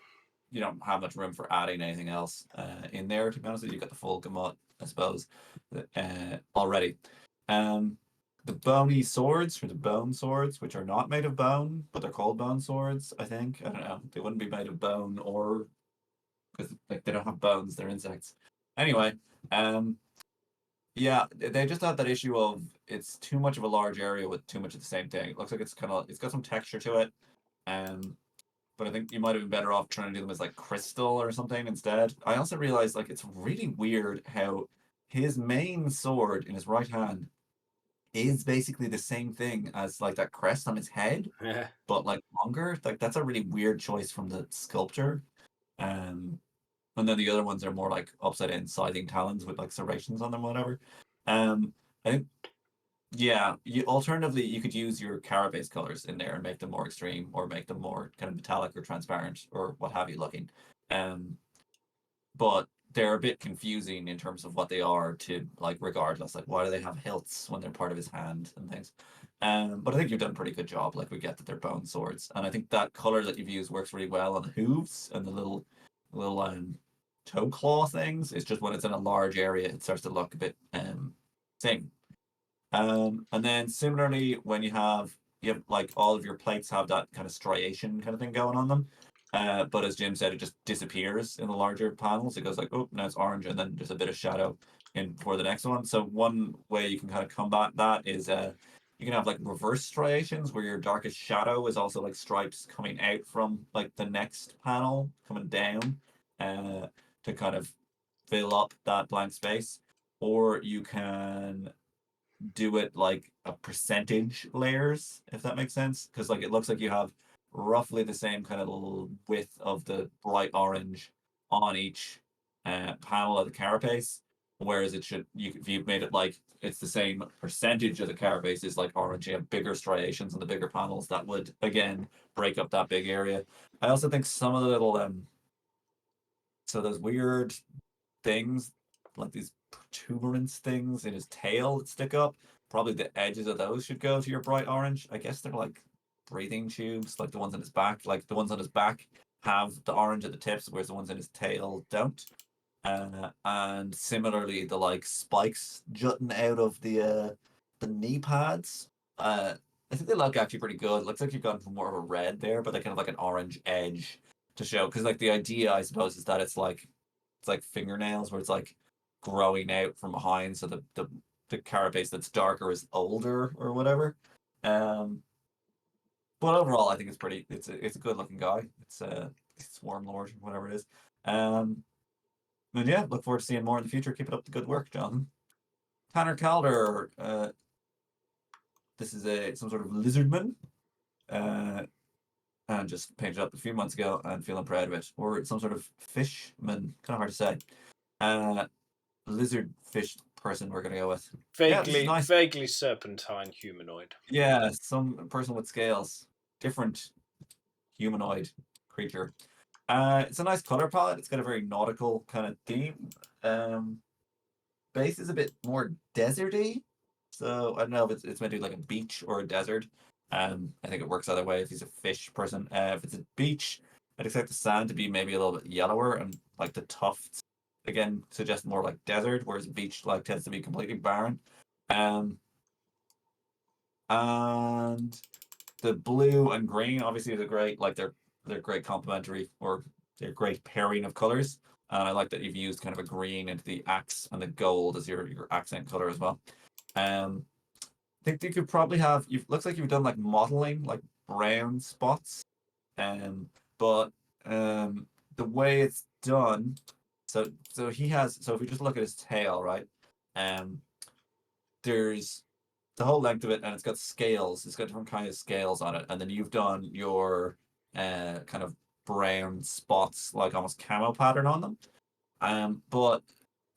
you don't have much room for adding anything else in there. To be honest, you've got the full gamut, I suppose, already. Um, the bony swords, or the bone swords, which are not made of bone, but they're called bone swords. I think I don't know. They wouldn't be made of bone, or because like they don't have bones; they're insects. Anyway, um, yeah, they just have that issue of it's too much of a large area with too much of the same thing. It looks like it's got some texture to it. Um, but I think you might have been better off trying to do them as like crystal or something instead. I also realized like it's really weird how his main sword in his right hand is basically the same thing as like that crest on his head, Yeah. but like longer. Like that's a really weird choice from the sculpture. Um, and then the other ones are more like upside down scything talons with like serrations on them, whatever. I think yeah, alternatively you could use your carapace colors in there and make them more extreme, or make them more kind of metallic or transparent or what have you looking. Um, but they're a bit confusing in terms of what they are to like regardless. Like why do they have hilts when they're part of his hand and things? But I think you've done a pretty good job. Like we get that they're bone swords, and I think that color that you've used works really well on the hooves and the little toe claw things. It's just when it's in a large area, it starts to look a bit same. And then similarly, when you have like all of your plates have that kind of striation kind of thing going on them. But as Jim said, it just disappears in the larger panels. It goes like, oh, now it's orange, and then just a bit of shadow in for the next one. So one way you can kind of combat that is you can have like reverse striations where your darkest shadow is also like stripes coming out from like the next panel coming down to kind of fill up that blank space. Or you can do it like a percentage layers, if that makes sense. Because like it looks like you have roughly the same kind of little width of the bright orange on each panel of the carapace. Whereas it should you if you made it like it's the same percentage of the carapace is like orange, you have bigger striations on the bigger panels that would again break up that big area. I also think some of the little so those weird things, like these protuberance things in his tail that stick up. Probably the edges of those should go to your bright orange. I guess they're like breathing tubes, like the ones on his back. Like the ones on his back have the orange at the tips, whereas the ones in his tail don't. And similarly, the like spikes jutting out of the knee pads. I think they look actually pretty good. Looks like you've gone for more of a red there, but they kind of like an orange edge to show. Because like the idea, I suppose, is that it's like fingernails where it's like growing out from behind, so the carapace that's darker is older or whatever. Um, But overall, I think it's pretty. It's a good looking guy. It's Swarm Lord, whatever it is. Um, and yeah, look forward to seeing more in the future. Keep it up the good work, Jonathan. Tanner Calder. This is a some sort of lizardman. Uh, and just painted up a few months ago and feeling proud of it. Or some sort of fishman. Kind of hard to say. Uh, lizard fish person. We're gonna go with. Yeah, this is nice. Vaguely serpentine humanoid. Yeah, some person with scales. Different humanoid creature. It's a nice color palette. It's got a very nautical kind of theme. Base is a bit more deserty, so I don't know if it's meant to be like a beach or a desert. I think it works either way if he's a fish person. If it's a beach, I'd expect the sand to be maybe a little bit yellower and like the tufts again suggest more like desert, whereas a beach like tends to be completely barren. Um, and the blue and green obviously is a great like they're great complementary or they're great pairing of colors. And I like that you've used kind of a green into the axe and the gold as your accent color as well. I think you could probably have you looks like you've done like modeling like brown spots. Um but the way it's done so he has so if we just look at his tail, right? Um there's the whole length of it, and it's got scales. It's got different kind of scales on it, and then you've done your kind of brown spots, like almost camo pattern on them. But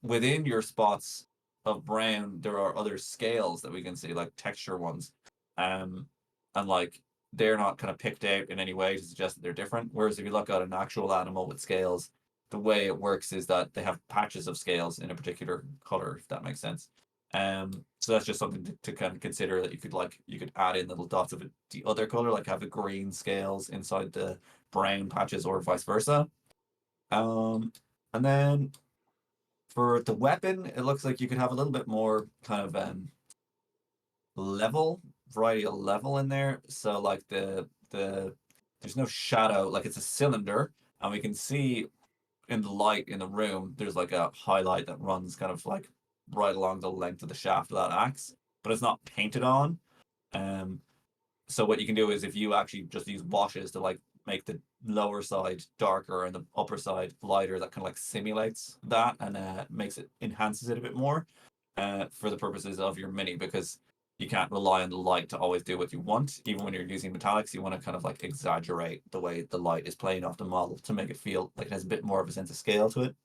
within your spots of brown, there are other scales that we can see, like texture ones, and like they're not kind of picked out in any way to suggest that they're different. Whereas if you look at an actual animal with scales, the way it works is that they have patches of scales in a particular color, if that makes sense. So that's just something to kind of consider that you could add in little dots of the other color, like have the green scales inside the brown patches or vice versa. Um, and then for the weapon, it looks like you could have a little bit more kind of level variety of level in there. So like the there's no shadow, like it's a cylinder, and we can see in the light in the room, there's like a highlight that runs kind of like right along the length of the shaft of that axe, but it's not painted on. Um, so what you can do is if you actually just use washes to like make the lower side darker and the upper side lighter, that kind of like simulates that and makes it enhances it a bit more for the purposes of your mini because you can't rely on the light to always do what you want. Even when you're using metallics, you want to kind of like exaggerate the way the light is playing off the model to make it feel like it has a bit more of a sense of scale to it.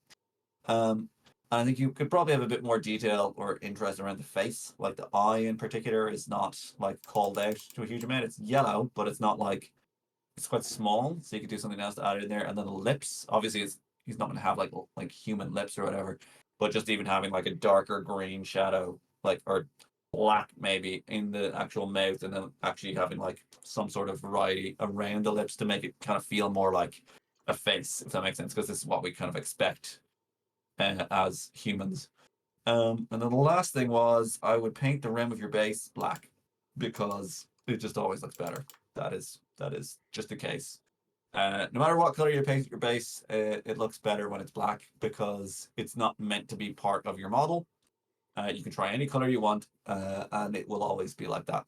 Um, and I think you could probably have a bit more detail or interest around the face. Like the eye in particular is not like called out to a huge amount. It's yellow, but it's not like it's quite small, so you could do something else to add in there. And then the lips, obviously, it's he's not going to have like human lips or whatever, but just even having like a darker green shadow, like or black maybe in the actual mouth, and then actually having like some sort of variety around the lips to make it kind of feel more like a face, if that makes sense, because this is what we kind of expect as humans. And then the last thing was I would paint the rim of your base black because it just always looks better. That is just the case. No matter what color you paint your base, it looks better when it's black because it's not meant to be part of your model. You can try any color you want, and it will always be like that.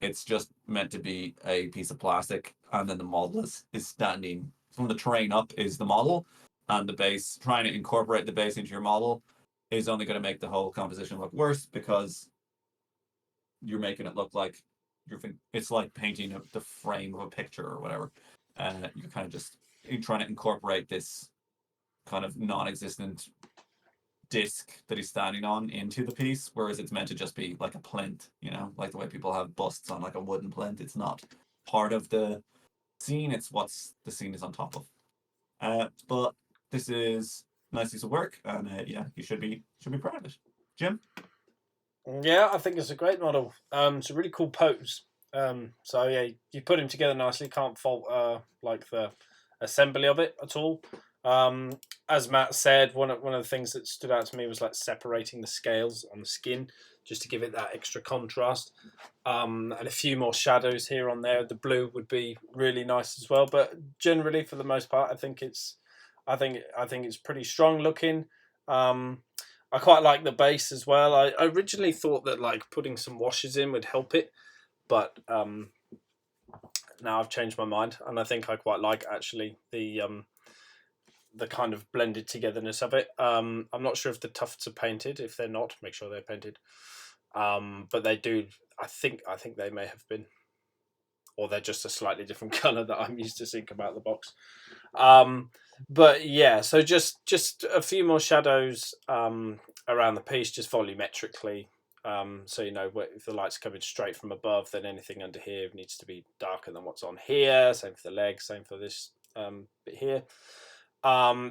It's just meant to be a piece of plastic, and then the model is standing from the terrain up is the model, and the base trying to incorporate the base into your model is only going to make the whole composition look worse because you're making it look like it's like painting the frame of a picture or whatever. You're kind of just you're trying to incorporate this kind of non-existent disc that he's standing on into the piece, whereas it's meant to just be like a plinth, like the way people have busts on like a wooden plinth. It's not part of the scene, it's what's the scene is on top of. But this is nice piece of work, and yeah, you should be proud of it. Jim? Yeah, I think it's a great model. It's a really cool pose. So yeah, you put him together nicely. Can't fault like the assembly of it at all. As Matt said, one of the things that stood out to me was like separating the scales on the skin, just to give it that extra contrast. And a few more shadows here on there. The blue would be really nice as well. But generally, for the most part, I think it's pretty strong looking. I quite like the base as well. I originally thought that like putting some washes in would help it, but now I've changed my mind, and I think I quite like actually the kind of blended togetherness of it. I'm not sure if the tufts are painted. If they're not, make sure they're painted. But they do. I think they may have been, or they're just a slightly different color that I'm used to seeing come out of the box. But yeah, so just a few more shadows around the piece, just volumetrically. So you know, if the light's coming straight from above, then anything under here needs to be darker than what's on here. Same for the legs, same for this bit here.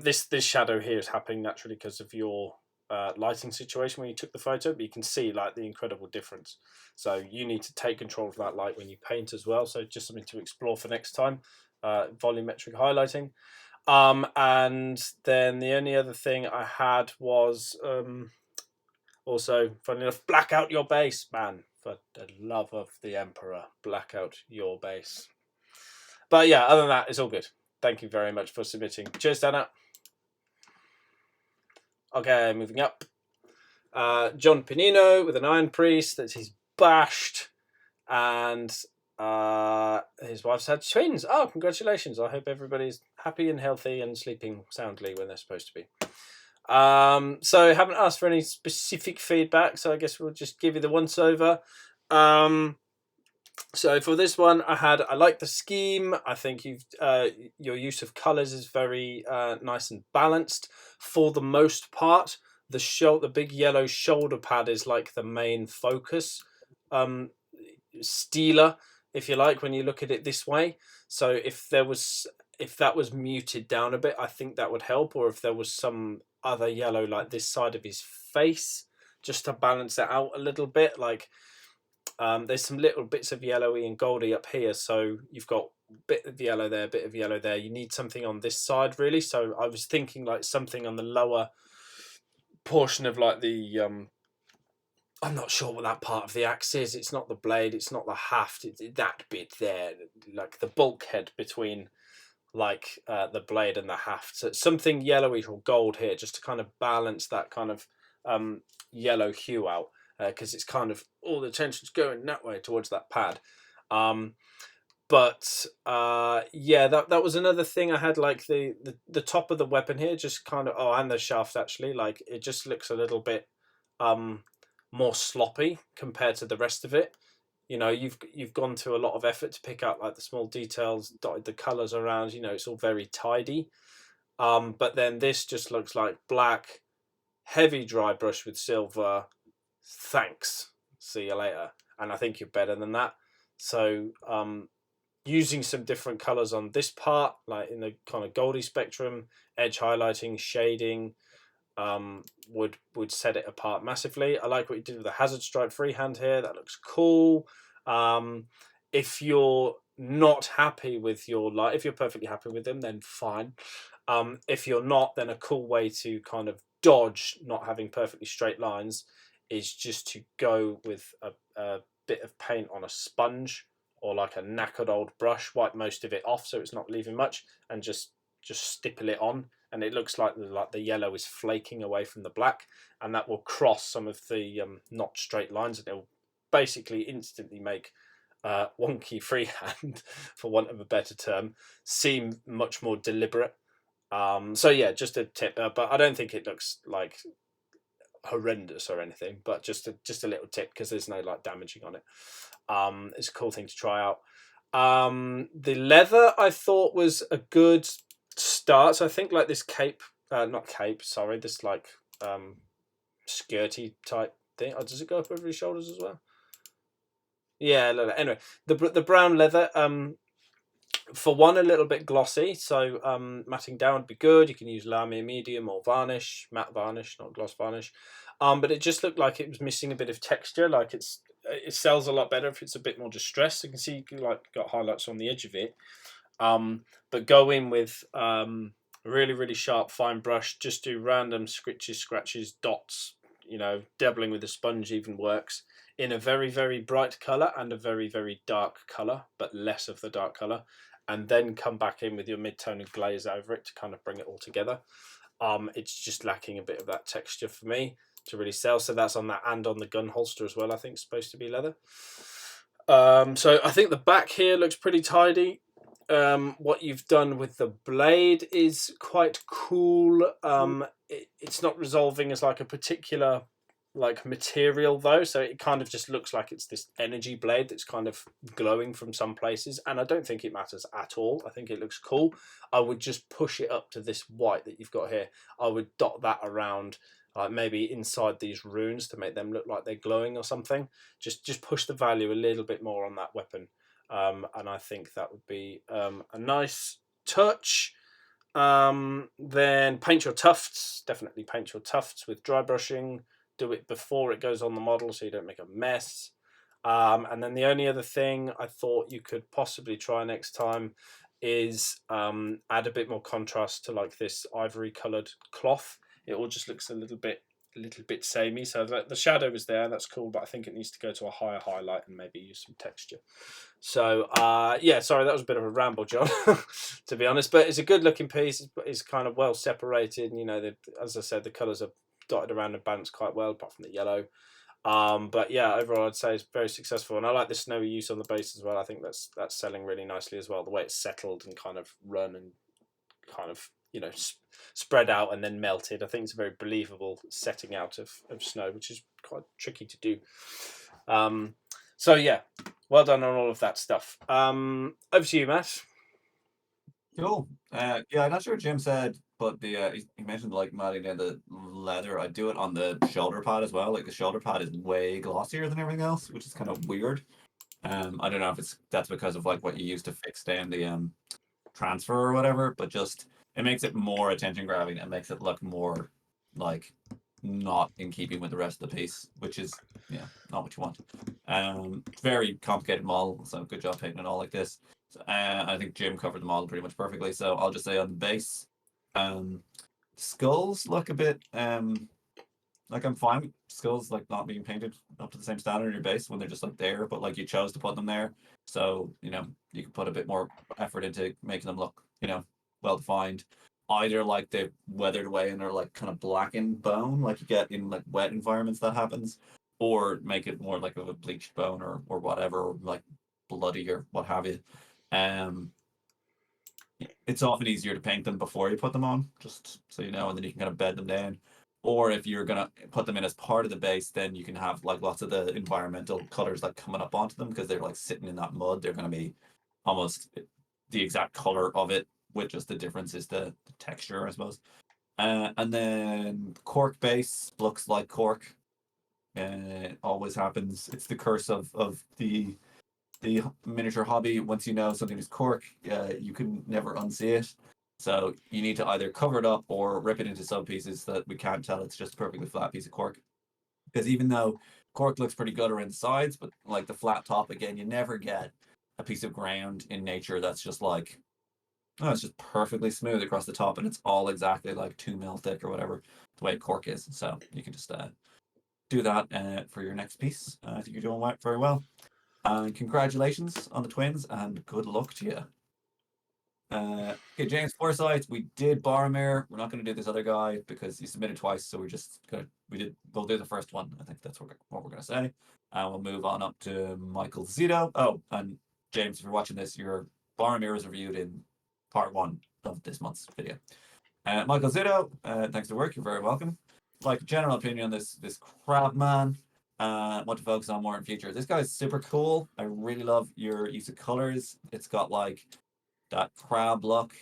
This shadow here is happening naturally because of your lighting situation when you took the photo, but you can see like the incredible difference. So you need to take control of that light when you paint as well. So just something to explore for next time. Volumetric highlighting. And then the only other thing I had was also, funny enough, black out your base, man. For the love of the Emperor, black out your base. But yeah, other than that, it's all good. Thank you very much for submitting. Cheers, Dana. Okay, moving up. John Pinino with an Iron Priest that he's bashed, and his wife's had twins. Oh, congratulations. I hope everybody's happy and healthy and sleeping soundly when they're supposed to be. So I haven't asked for any specific feedback, so I guess we'll just give you the once over. So for this one, I like the scheme. I think your use of colours is very nice and balanced for the most part. The big yellow shoulder pad is like the main focus, stealer, if you like, when you look at it this way. So if that was muted down a bit, I think that would help. Or if there was some other yellow like this side of his face, just to balance it out a little bit, like. There's some little bits of yellowy and goldy up here, so you've got a bit of yellow there, a bit of yellow there. You need something on this side, really. So I was thinking like something on the lower portion of like the I'm not sure what that part of the axe is. It's not the blade, it's not the haft, it's that bit there, like the bulkhead between like the blade and the haft. So something yellowish or gold here, just to kind of balance that kind of yellow hue out. Because it's kind of all the attention's going that way towards that pad. But yeah, that was another thing I had, like the top of the weapon here, just kind of and the shaft actually, like it just looks a little bit more sloppy compared to the rest of it. You know, you've gone to a lot of effort to pick out like the small details, dotted the colours around. You know, it's all very tidy. But then this just looks like black, heavy dry brush with silver. Thanks, see you later. And I think you're better than that. So using some different colors on this part, like in the kind of goldy spectrum, edge highlighting, shading, would set it apart massively. I like what you did with the hazard stripe freehand here. That looks cool. If you're not happy with your light, if you're perfectly happy with them, then fine. If you're not, then a cool way to kind of dodge not having perfectly straight lines is just to go with a bit of paint on a sponge or like a knackered old brush, wipe most of it off so it's not leaving much, and just stipple it on, and it looks like the yellow is flaking away from the black, and that will cross some of the not straight lines, and it'll basically instantly make wonky freehand, for want of a better term, seem much more deliberate. So yeah, just a tip, but I don't think it looks like horrendous or anything, but just a little tip, because there's no like damaging on it. It's a cool thing to try out. The leather I thought was a good start. So I think like this cape, not cape, sorry, this like skirty type thing. Oh, does it go up over his shoulders as well? Yeah, anyway, the brown leather, for one, a little bit glossy, so matting down would be good. You can use Lamy medium or varnish, matte varnish, not gloss varnish. But it just looked like it was missing a bit of texture. Like it sells a lot better if it's a bit more distressed. You can see like got highlights on the edge of it. But go in with really, really sharp fine brush. Just do random scratches, dots. You know, dabbling with a sponge even works. In a very, very bright colour and a very, very dark colour, but less of the dark colour. And then come back in with your mid-tone and glaze over it to kind of bring it all together. It's just lacking a bit of that texture for me to really sell. So that's on that, and on the gun holster as well, I think it's supposed to be leather. So I think the back here looks pretty tidy. What you've done with the blade is quite cool. It's not resolving as like a particular like material though, so it kind of just looks like it's this energy blade that's kind of glowing from some places, and I don't think it matters at all. I think it looks cool. I would just push it up to this white that you've got here. I would dot that around, like maybe inside these runes to make them look like they're glowing or something. Just push the value a little bit more on that weapon, and I think that would be a nice touch. Then paint your tufts. Definitely paint your tufts with dry brushing. Do it before it goes on the model so you don't make a mess. And then the only other thing I thought you could possibly try next time is add a bit more contrast to like this ivory coloured cloth. It all just looks a little bit samey. So the shadow is there, that's cool, but I think it needs to go to a higher highlight and maybe use some texture. So yeah, sorry, that was a bit of a ramble, John, to be honest. But it's a good looking piece. It's kind of well separated. You know, as I said, the colours are dotted around and balanced quite well, apart from the yellow. But yeah, overall, I'd say it's very successful, and I like the snowy use on the base as well. I think that's selling really nicely as well. The way it's settled and kind of run and kind of spread out and then melted. I think it's a very believable setting out of snow, which is quite tricky to do. So yeah, well done on all of that stuff. Over to you, Matt. Cool. Yeah, I'm not sure what Jim said, but he mentioned like matting in the leather. I do it on the shoulder pad as well. Like the shoulder pad is way glossier than everything else, which is kind of weird. I don't know if that's because of like what you use to fix down the transfer or whatever, but just it makes it more attention grabbing and makes it look more like not in keeping with the rest of the piece, which is not what you want. Very complicated model, so good job painting it all like this. I think Jim covered the model pretty much perfectly, so I'll just say on the base, skulls look a bit like I'm fine with skulls like not being painted up to the same standard in your base when they're just like there, but like you chose to put them there, so you can put a bit more effort into making them look well defined. Either like they've weathered away and are like kind of blackened bone, like you get in like wet environments that happens, or make it more like of a bleached bone or whatever, or like bloody or what have you. Um, it's often easier to paint them before you put them on, just so you know, and then you can kind of bed them down. Or if you're gonna put them in as part of the base, then you can have like lots of the environmental colors like coming up onto them because they're like sitting in that mud. They're gonna be almost the exact color of it, with just the difference is the texture, I suppose. And then cork base looks like cork. It always happens. It's the curse of the miniature hobby. Once you know something is cork, you can never unsee it. So you need to either cover it up or rip it into sub pieces so that we can't tell it's just a perfectly flat piece of cork. Because even though cork looks pretty good around the sides, but like the flat top again, you never get a piece of ground in nature that's just like, oh, it's just perfectly smooth across the top and it's all exactly like 2 mil thick or whatever the way cork is. So you can just do that for your next piece. I think you're doing very well. And congratulations on the twins and good luck to you. Okay, James Forsyth, we did Boromir. We're not going to do this other guy because he submitted twice, so we'll do the first one. I think that's what we're going to say. And we'll move on up to Michael Zito. Oh, and James, if you're watching this, your Boromir is reviewed in part 1 of this month's video. Michael Zito, thanks for work. You're very welcome. Like general opinion on this crab man. Want to focus on more in future. This guy's super cool. I really love your use of colors. It's got like that crab look,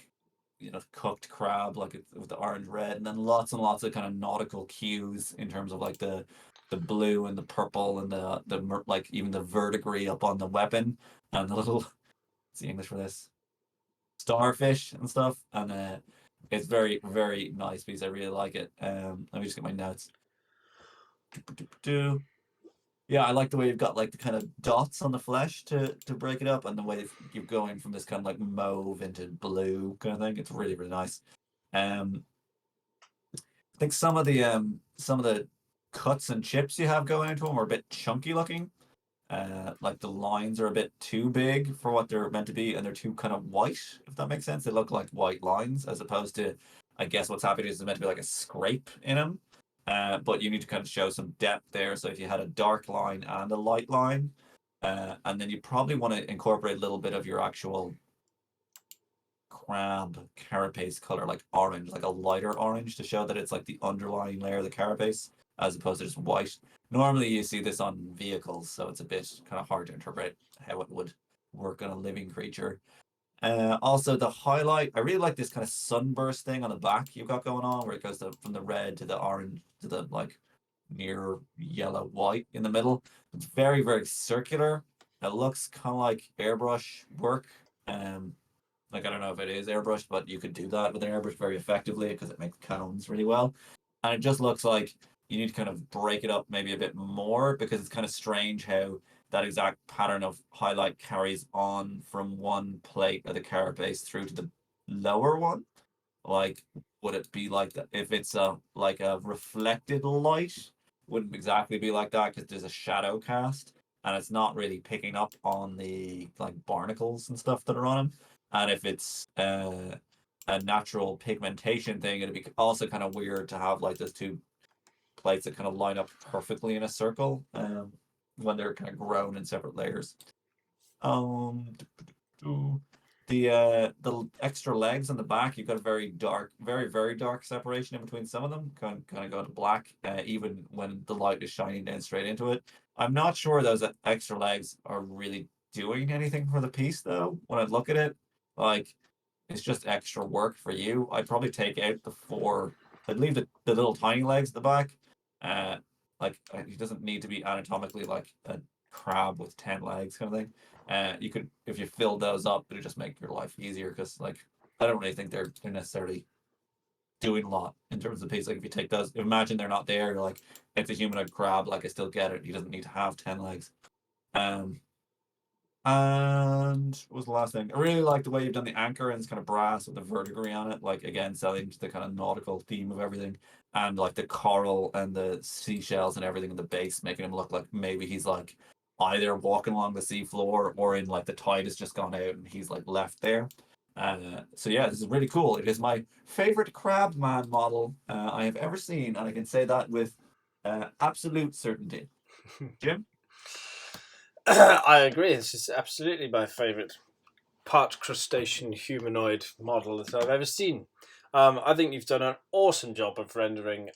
cooked crab, like it's with the orange red, and then lots and lots of kind of nautical cues in terms of like the blue and the purple and the like even the verdigris up on the weapon and the little what's the English for this, starfish and stuff, and it's very very nice piece. I really like it. Let me just get my notes. Yeah, I like the way you've got like the kind of dots on the flesh to break it up, and the way you're going from this kind of like mauve into blue kind of thing. It's really really nice. Um, I think some of the cuts and chips you have going into them are a bit chunky looking. Like the lines are a bit too big for what they're meant to be, and they're too kind of white, if that makes sense. They look like white lines as opposed to, I guess what's happening is there's meant to be like a scrape in them. But you need to kind of show some depth there. So if you had a dark line and a light line, And then you probably want to incorporate a little bit of your actual crab carapace color, like orange, like a lighter orange, to show that it's like the underlying layer of the carapace as opposed to just white. Normally you see this on vehicles, so it's a bit kind of hard to interpret how it would work on a living creature. Also the highlight, I really like this kind of sunburst thing on the back you've got going on, where it goes from the red to the orange to the like near yellow white in the middle. It's very, very circular. It looks kind of like airbrush work. Like I don't know if it is airbrushed, but you could do that with an airbrush very effectively because it makes cones really well. And it just looks like you need to kind of break it up maybe a bit more because it's kind of strange how that exact pattern of highlight carries on from one plate of the carapace through to the lower one. Like, would it be like that if it's a like a reflected light? Wouldn't exactly be like that because there's a shadow cast and it's not really picking up on the like barnacles and stuff that are on him. And if it's a natural pigmentation thing, it'd be also kind of weird to have like those two plates that kind of line up perfectly in a circle when they're kind of grown in separate layers. Um, the extra legs on the back, you've got a very dark, very very dark separation in between some of them. Kind of go to black, even when the light is shining down straight into it. I'm not sure those extra legs are really doing anything for the piece though. When I look at it, like it's just extra work for you. I'd probably take out the four. I'd leave the little tiny legs at the back. Uh, he doesn't need to be anatomically like a crab with 10 legs kind of thing. You could if you fill those up, it'd just make your life easier because like I don't really think they're necessarily doing a lot in terms of the piece. Like if you take those, imagine they're not there. You're like it's a humanoid crab. Like I still get it. He doesn't need to have 10 legs. Um, and what was the last thing? I really like the way you've done the anchor and it's kind of brass with the verdigris on it. Like again, selling to the kind of nautical theme of everything, and like the coral and the seashells and everything in the base, making him look like maybe he's like either walking along the seafloor or in like the tide has just gone out and he's like left there. So yeah, this is really cool. It is my favorite crab man model I have ever seen, and I can say that with absolute certainty. Jim? I agree. This is absolutely my favourite part crustacean humanoid model that I've ever seen. I think you've done an awesome job of rendering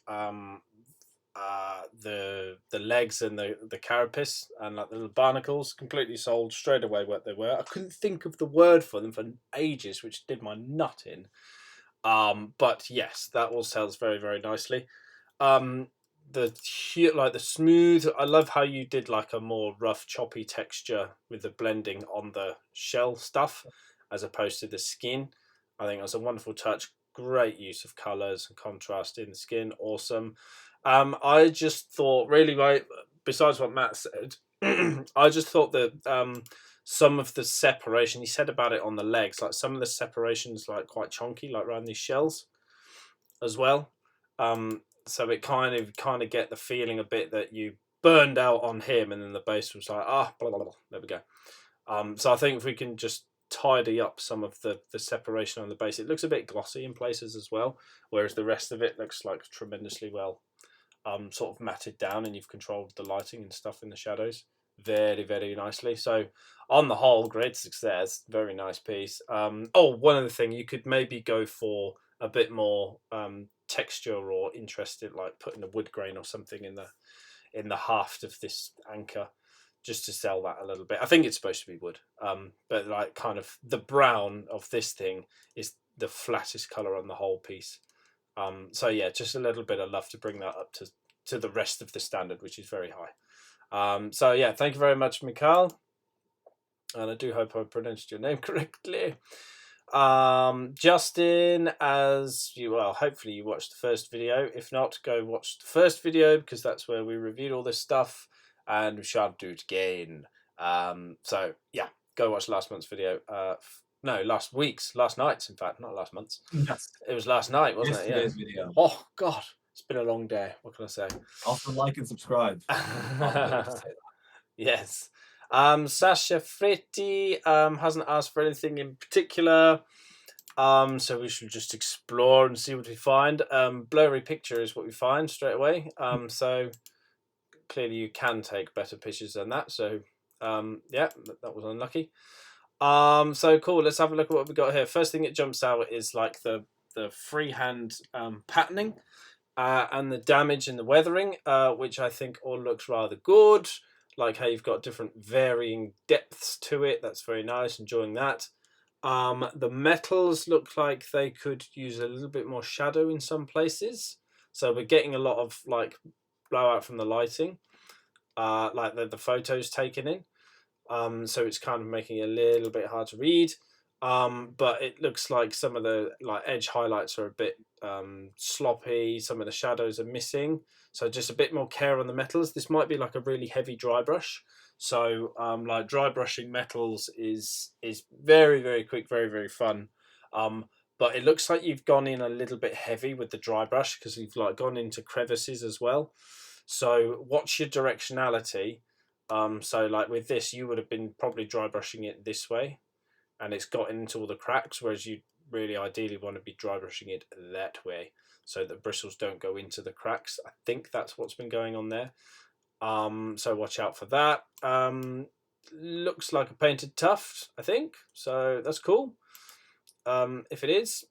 the legs and the carapace and like the little barnacles. Completely sold straight away what they were. I couldn't think of the word for them for ages, which did my nut in. But yes, that all sells very very nicely. Um, the smooth. I love how you did like a more rough, choppy texture with the blending on the shell stuff, as opposed to the skin. I think it was a wonderful touch. Great use of colours and contrast in the skin. Awesome. I just thought really right. Besides what Matt said, I just thought that some of the separation he said about it on the legs, like some of the separations, like quite chunky, like around these shells as well. So it kind of get the feeling a bit that you burned out on him, and then the base was like blah, blah, blah. There we go. So I think if we can just tidy up some of the separation on the base, it looks a bit glossy in places as well, whereas the rest of it looks like tremendously well sort of matted down, and you've controlled the lighting and stuff in the shadows very very nicely. So on the whole, great success. Very nice piece. One other thing, you could maybe go for a bit more texture or interested, like putting a wood grain or something in the haft of this anchor, just to sell that a little bit. I think it's supposed to be wood, but like kind of the brown of this thing is the flattest color on the whole piece. So yeah, just a little bit of love to bring that up to the rest of the standard, which is very high. So yeah, thank you very much, Mikhail, and I do hope I pronounced your name correctly. Justin, as you well, hopefully you watched the first video. If not, go watch the first video because that's where we reviewed all this stuff, and we shan't do it again. So yeah, go watch last month's video. No, last night's, in fact, not last month's. Yes. It was last night, wasn't it? Yeah. Yesterday's video. Oh God, it's been a long day. What can I say? Also, like and subscribe. Yes. Sasha Fritti hasn't asked for anything in particular. So we should just explore and see what we find. Blurry picture is what we find straight away. So clearly you can take better pictures than that. So Yeah, that was unlucky. So cool. Let's have a look at what we got here. First thing that jumps out is like the freehand patterning and the damage and the weathering, which I think all looks rather good. Like how you've got different varying depths to it. That's very nice. Enjoying that. The metals look like they could use a little bit more shadow in some places. So we're getting a lot of like blowout from the lighting, like the photos taken in. So it's kind of making it a little bit hard to read. But it looks like some of the like edge highlights are a bit sloppy. Some of the shadows are missing. So just a bit more care on the metals. This might be like a really heavy dry brush. So like dry brushing metals is very, very quick, very, very fun. But it looks like you've gone in a little bit heavy with the dry brush because you've like gone into crevices as well. So watch your directionality. So like with this, you would have been probably dry brushing it this way, and it's got into all the cracks, whereas you really ideally want to be dry brushing it that way so that bristles don't go into the cracks. I think that's what's been going on there. So watch out for that. Looks like a painted tuft, I think. So that's cool. If it is.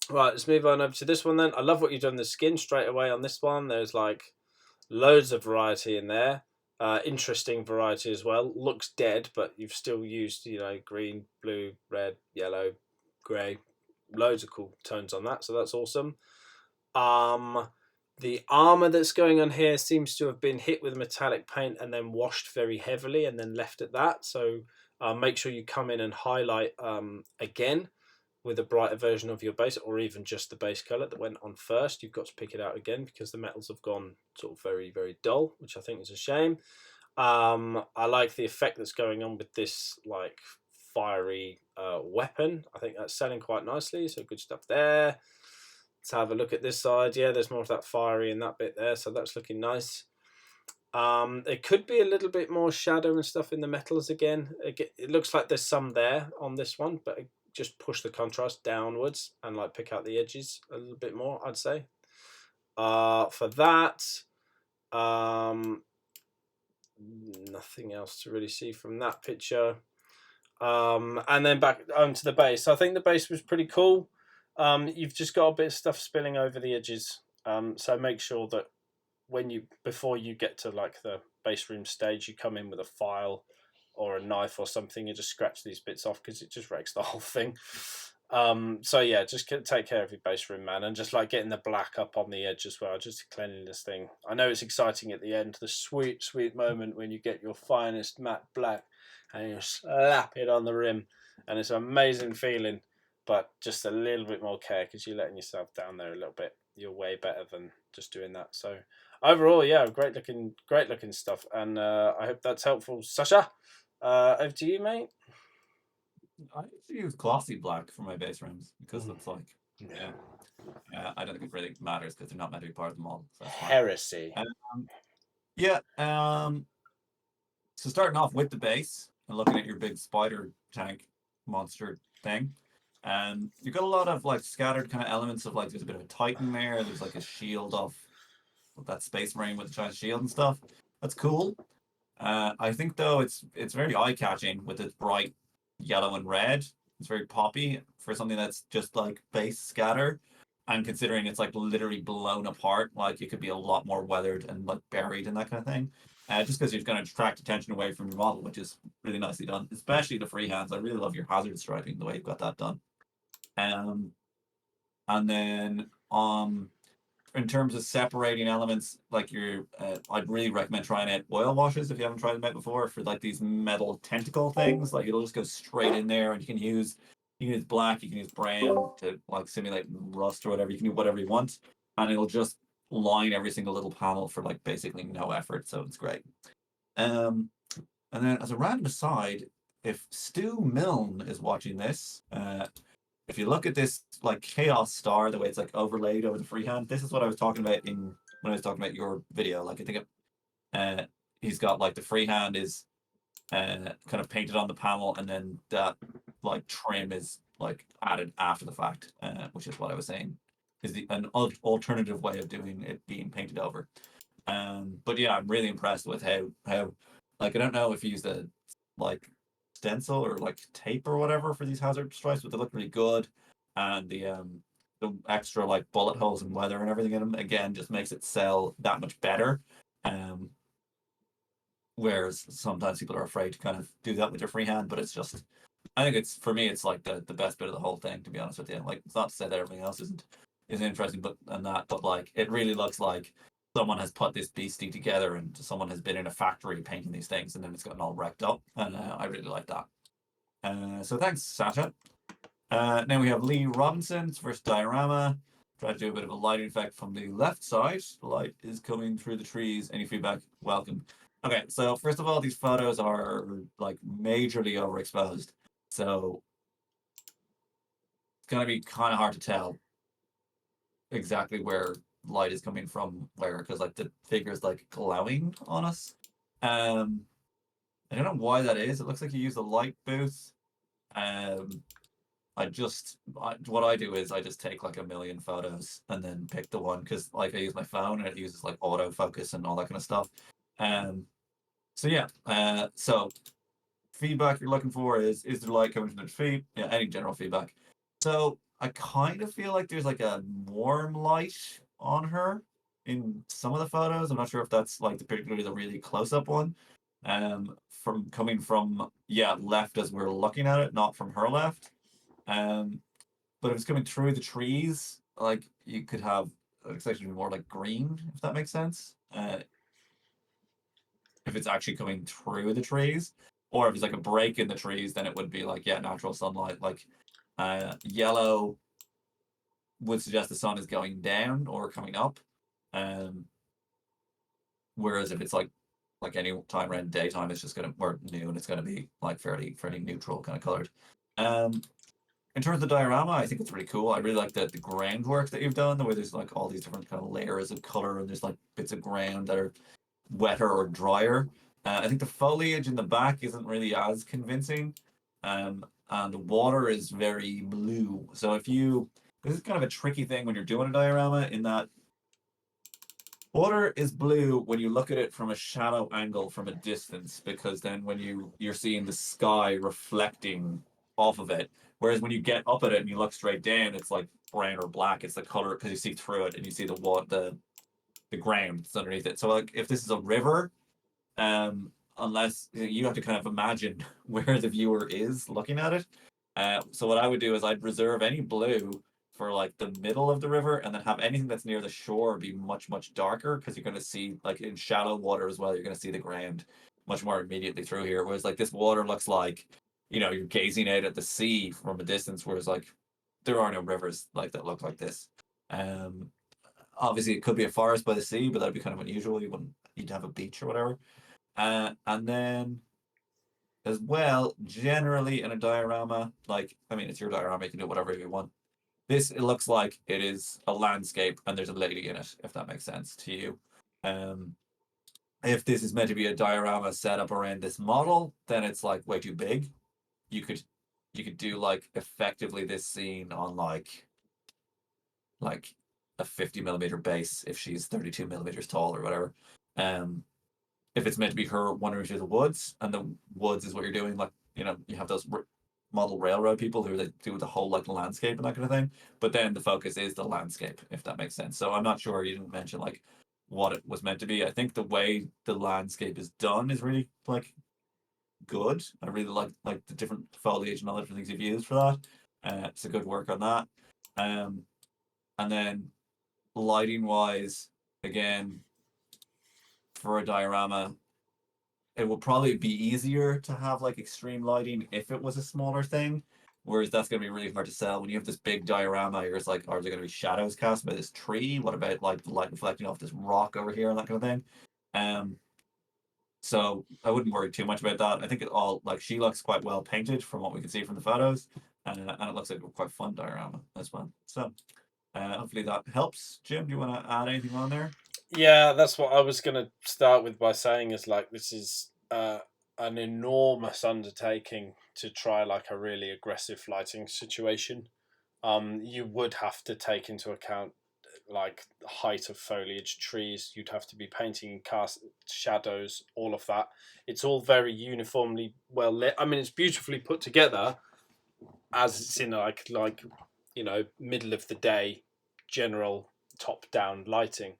Right, let's move on over to this one then. I love what you've done the skin straight away on this one. There's like loads of variety in there. Interesting variety as well. Looks dead, but you've still used, green, blue, red, yellow, grey. Loads of cool tones on that, so that's awesome. The armor that's going on here seems to have been hit with metallic paint and then washed very heavily and then left at that. So make sure you come in and highlight again with a brighter version of your base, or even just the base color that went on first. You've got to pick it out again because the metals have gone sort of very, very dull, which I think is a shame. I like the effect that's going on with this like fiery weapon. I think that's selling quite nicely, so good stuff there. Let's have a look at this side. Yeah, there's more of that fiery in that bit there, so that's looking nice. It could be a little bit more shadow and stuff in the metals again. It looks like there's some there on this one, but just push the contrast downwards and like pick out the edges a little bit more, I'd say. For that, nothing else to really see from that picture. And then back onto the base. I think the base was pretty cool. You've just got a bit of stuff spilling over the edges. So make sure that before you get to like the base room stage, you come in with a file or a knife or something and just scratch these bits off because it just wrecks the whole thing. So yeah, just take care of your base room, man, and just like getting the black up on the edge as well, just cleaning this thing. I know it's exciting at the end, the sweet, sweet moment when you get your finest matte black and you slap it on the rim, and it's an amazing feeling. But just a little bit more care because you're letting yourself down there a little bit. You're way better than just doing that. So overall, yeah, great looking stuff, and I hope that's helpful. Sasha, over to you, mate. I usually use glossy black for my base rims because it's like, I don't think it really matters because they're not meant to be part of the model. So that's fine. Heresy. Yeah. So starting off with the base and looking at your big spider tank monster thing, you've got a lot of like scattered kind of elements of like there's a bit of a titan there. There's like a shield of that space marine with the giant shield and stuff. That's cool. I think though it's very eye catching with its bright yellow and red. It's very poppy for something that's just like base scatter. And considering it's like literally blown apart, like it could be a lot more weathered and like buried and that kind of thing. Just because you're going to attract attention away from your model, which is really nicely done, especially the freehands. I really love your hazard striping, the way you've got that done. And then in terms of separating elements, like I'd really recommend trying out oil washes if you haven't tried them out before for like these metal tentacle things. Like it'll just go straight in there, and you can use black, you can use brown to like simulate rust or whatever. You can do whatever you want, and it'll just line every single little panel for like basically no effort. So it's great. And then as a random aside, if Stu Milne is watching this, if you look at this like chaos star, the way it's like overlaid over the freehand, this is what I was talking about when I was talking about your video. Like I think he's got like the freehand is kind of painted on the panel, and then that like trim is like added after the fact, which is what I was saying is an alternative way of doing it being painted over. But yeah, I'm really impressed with how like I don't know if you use the like stencil or like tape or whatever for these hazard stripes, but they look really good. And the extra like bullet holes and weather and everything in them again just makes it sell that much better. Um, whereas sometimes people are afraid to kind of do that with their freehand, but it's just I think it's for me it's like the best bit of the whole thing, to be honest with you. Like it's not to say that everything else isn't interesting, but and that, but like it really looks like someone has put this beastie together and someone has been in a factory painting these things and then it's gotten all wrecked up. And I really like that. So thanks, Sasha. Now we have Lee Robinson's first diorama. Try to do a bit of a lighting effect from the left side. The light is coming through the trees. Any feedback? Welcome. Okay, so first of all, these photos are like majorly overexposed. So it's gonna be kind of hard to tell exactly where light is coming from where, because like the figure's like glowing on us. Um, I don't know why that is. It looks like you use a light booth. Um, what I do is I just take like a million photos and then pick the one because like I use my phone and it uses like autofocus and all that kind of stuff. Um, so yeah, so feedback you're looking for is there light coming from the tree? Yeah, any general feedback. So I kind of feel like there's like a warm light on her in some of the photos. I'm not sure if that's like particularly the really close up one. From coming from yeah left as we're looking at it, not from her left. Um, but if it's coming through the trees, like you could have it's actually more like green, if that makes sense. If it's actually coming through the trees, or if it's like a break in the trees, then it would be like yeah, natural sunlight. Like yellow would suggest the sun is going down or coming up. Um, whereas if it's like any time around daytime, it's just gonna or noon, it's gonna be like fairly neutral kind of colored. Um, in terms of the diorama, I think it's really cool. I really like the groundwork that you've done, the way there's like all these different kind of layers of color and there's like bits of ground that are wetter or drier. I think the foliage in the back isn't really as convincing. And the water is very blue. So this is kind of a tricky thing when you're doing a diorama in that water is blue when you look at it from a shallow angle from a distance, because then when you're seeing the sky reflecting off of it. Whereas when you get up at it and you look straight down, it's like brown or black. It's the color because you see through it and you see the ground that's underneath it. So like if this is a river, unless you have to kind of imagine where the viewer is looking at it. So what I would do is I'd reserve any blue for like the middle of the river, and then have anything that's near the shore be much darker, because you're going to see like in shallow water as well. You're going to see the ground much more immediately through here. Whereas like this water looks like you're gazing out at the sea from a distance. Whereas like there are no rivers like that look like this. Um, Obviously it could be a forest by the sea, but that'd be kind of unusual. You'd have a beach or whatever. And then as well, generally in a diorama, like I mean, it's your diorama, you can do whatever you want. This it looks like it is a landscape and there's a lady in it, if that makes sense to you. Um, if this is meant to be a diorama set up around this model, then it's like way too big. You could you could do like effectively this scene on like a 50 millimeter base if she's 32 millimeters tall or whatever. Um, if it's meant to be her wandering through the woods, and the woods is what you're doing, like you have those model railroad people who they do the whole like landscape and that kind of thing. But then the focus is the landscape, if that makes sense. So I'm not sure you didn't mention like what it was meant to be. I think the way the landscape is done is really like good. I really like the different foliage and all the different things you've used for that. It's a good work on that. Um, and then lighting wise, again, for a diorama, it will probably be easier to have like extreme lighting if it was a smaller thing. Whereas that's going to be really hard to sell when you have this big diorama. You're just like, are there going to be shadows cast by this tree? What about like the light reflecting off this rock over here and that kind of thing? Um, so I wouldn't worry too much about that. I think it all like she looks quite well painted from what we can see from the photos, and it looks like a quite fun diorama as well. So hopefully that helps. Jim, do you want to add anything on there? Yeah, that's what I was going to start with by saying is like this is an enormous undertaking to try like a really aggressive lighting situation. You would have to take into account like height of foliage, trees. You'd have to be painting, cast shadows, all of that. It's all very uniformly well lit. I mean, it's beautifully put together, as it's in like middle of the day, general top down lighting.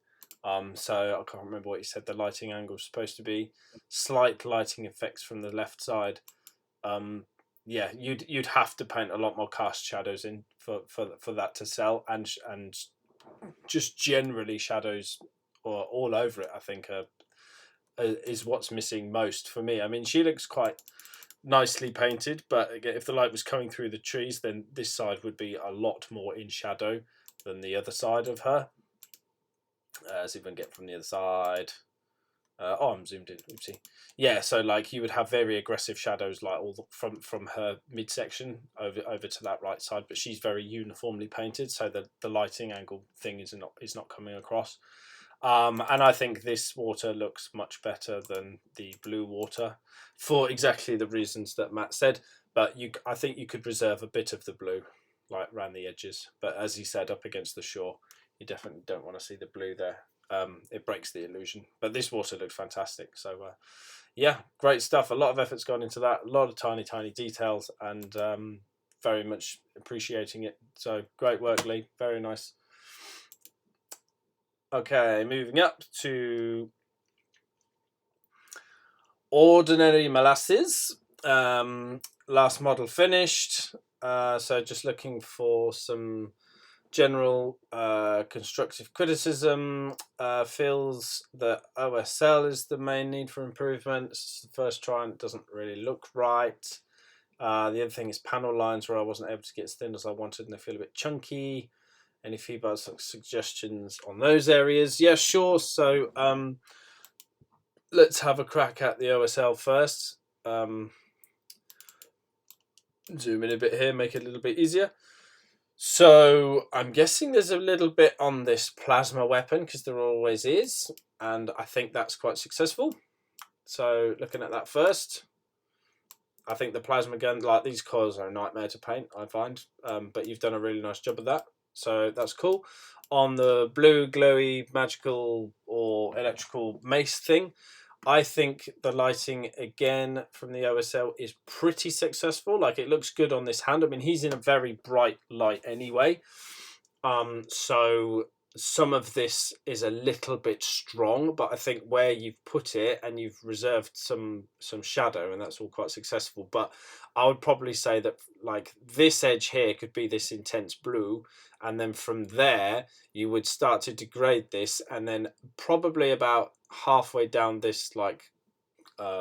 So I can't remember what you said. The lighting angle is supposed to be slight lighting effects from the left side. Yeah, you'd have to paint a lot more cast shadows in for that to sell, and just generally shadows or all over it. I think is what's missing most for me. I mean, she looks quite nicely painted, but again, if the light was coming through the trees, then this side would be a lot more in shadow than the other side of her. See if I can get from the other side. I'm zoomed in. Oopsie. Yeah, so like you would have very aggressive shadows, like from her midsection over to that right side, but she's very uniformly painted, so the lighting angle thing is not coming across. And I think this water looks much better than the blue water for exactly the reasons that Matt said. But I think you could reserve a bit of the blue, like around the edges. But as he said, up against the shore, you definitely don't want to see the blue there. It breaks the illusion. But this water looked fantastic. So yeah, great stuff. A lot of effort's gone into that. A lot of tiny details, and very much appreciating it. So great work, Lee. Very nice. Okay, moving up to Ordinary Molasses. Last model finished. So just looking for some general constructive criticism. Feels that OSL is the main need for improvement. It's the first try and it doesn't really look right. The other thing is panel lines where I wasn't able to get as thin as I wanted and they feel a bit chunky. Any feedback, suggestions on those areas? Yeah, sure. So let's have a crack at the OSL first. Zoom in a bit here, make it a little bit easier. So I'm guessing there's a little bit on this plasma weapon because there always is, and I think that's quite successful. So looking at that first, I think the plasma gun, like these colours are a nightmare to paint, I find, but you've done a really nice job of that. So that's cool. On the blue, glowy, magical or electrical mace thing, I think the lighting, again, from the OSL is pretty successful. Like, it looks good on this hand. I mean, he's in a very bright light anyway. So some of this is a little bit strong, but I think where you've put it and you've reserved some shadow, and that's all quite successful. But I would probably say that like this edge here could be this intense blue, and then from there you would start to degrade this, and then probably about halfway down this like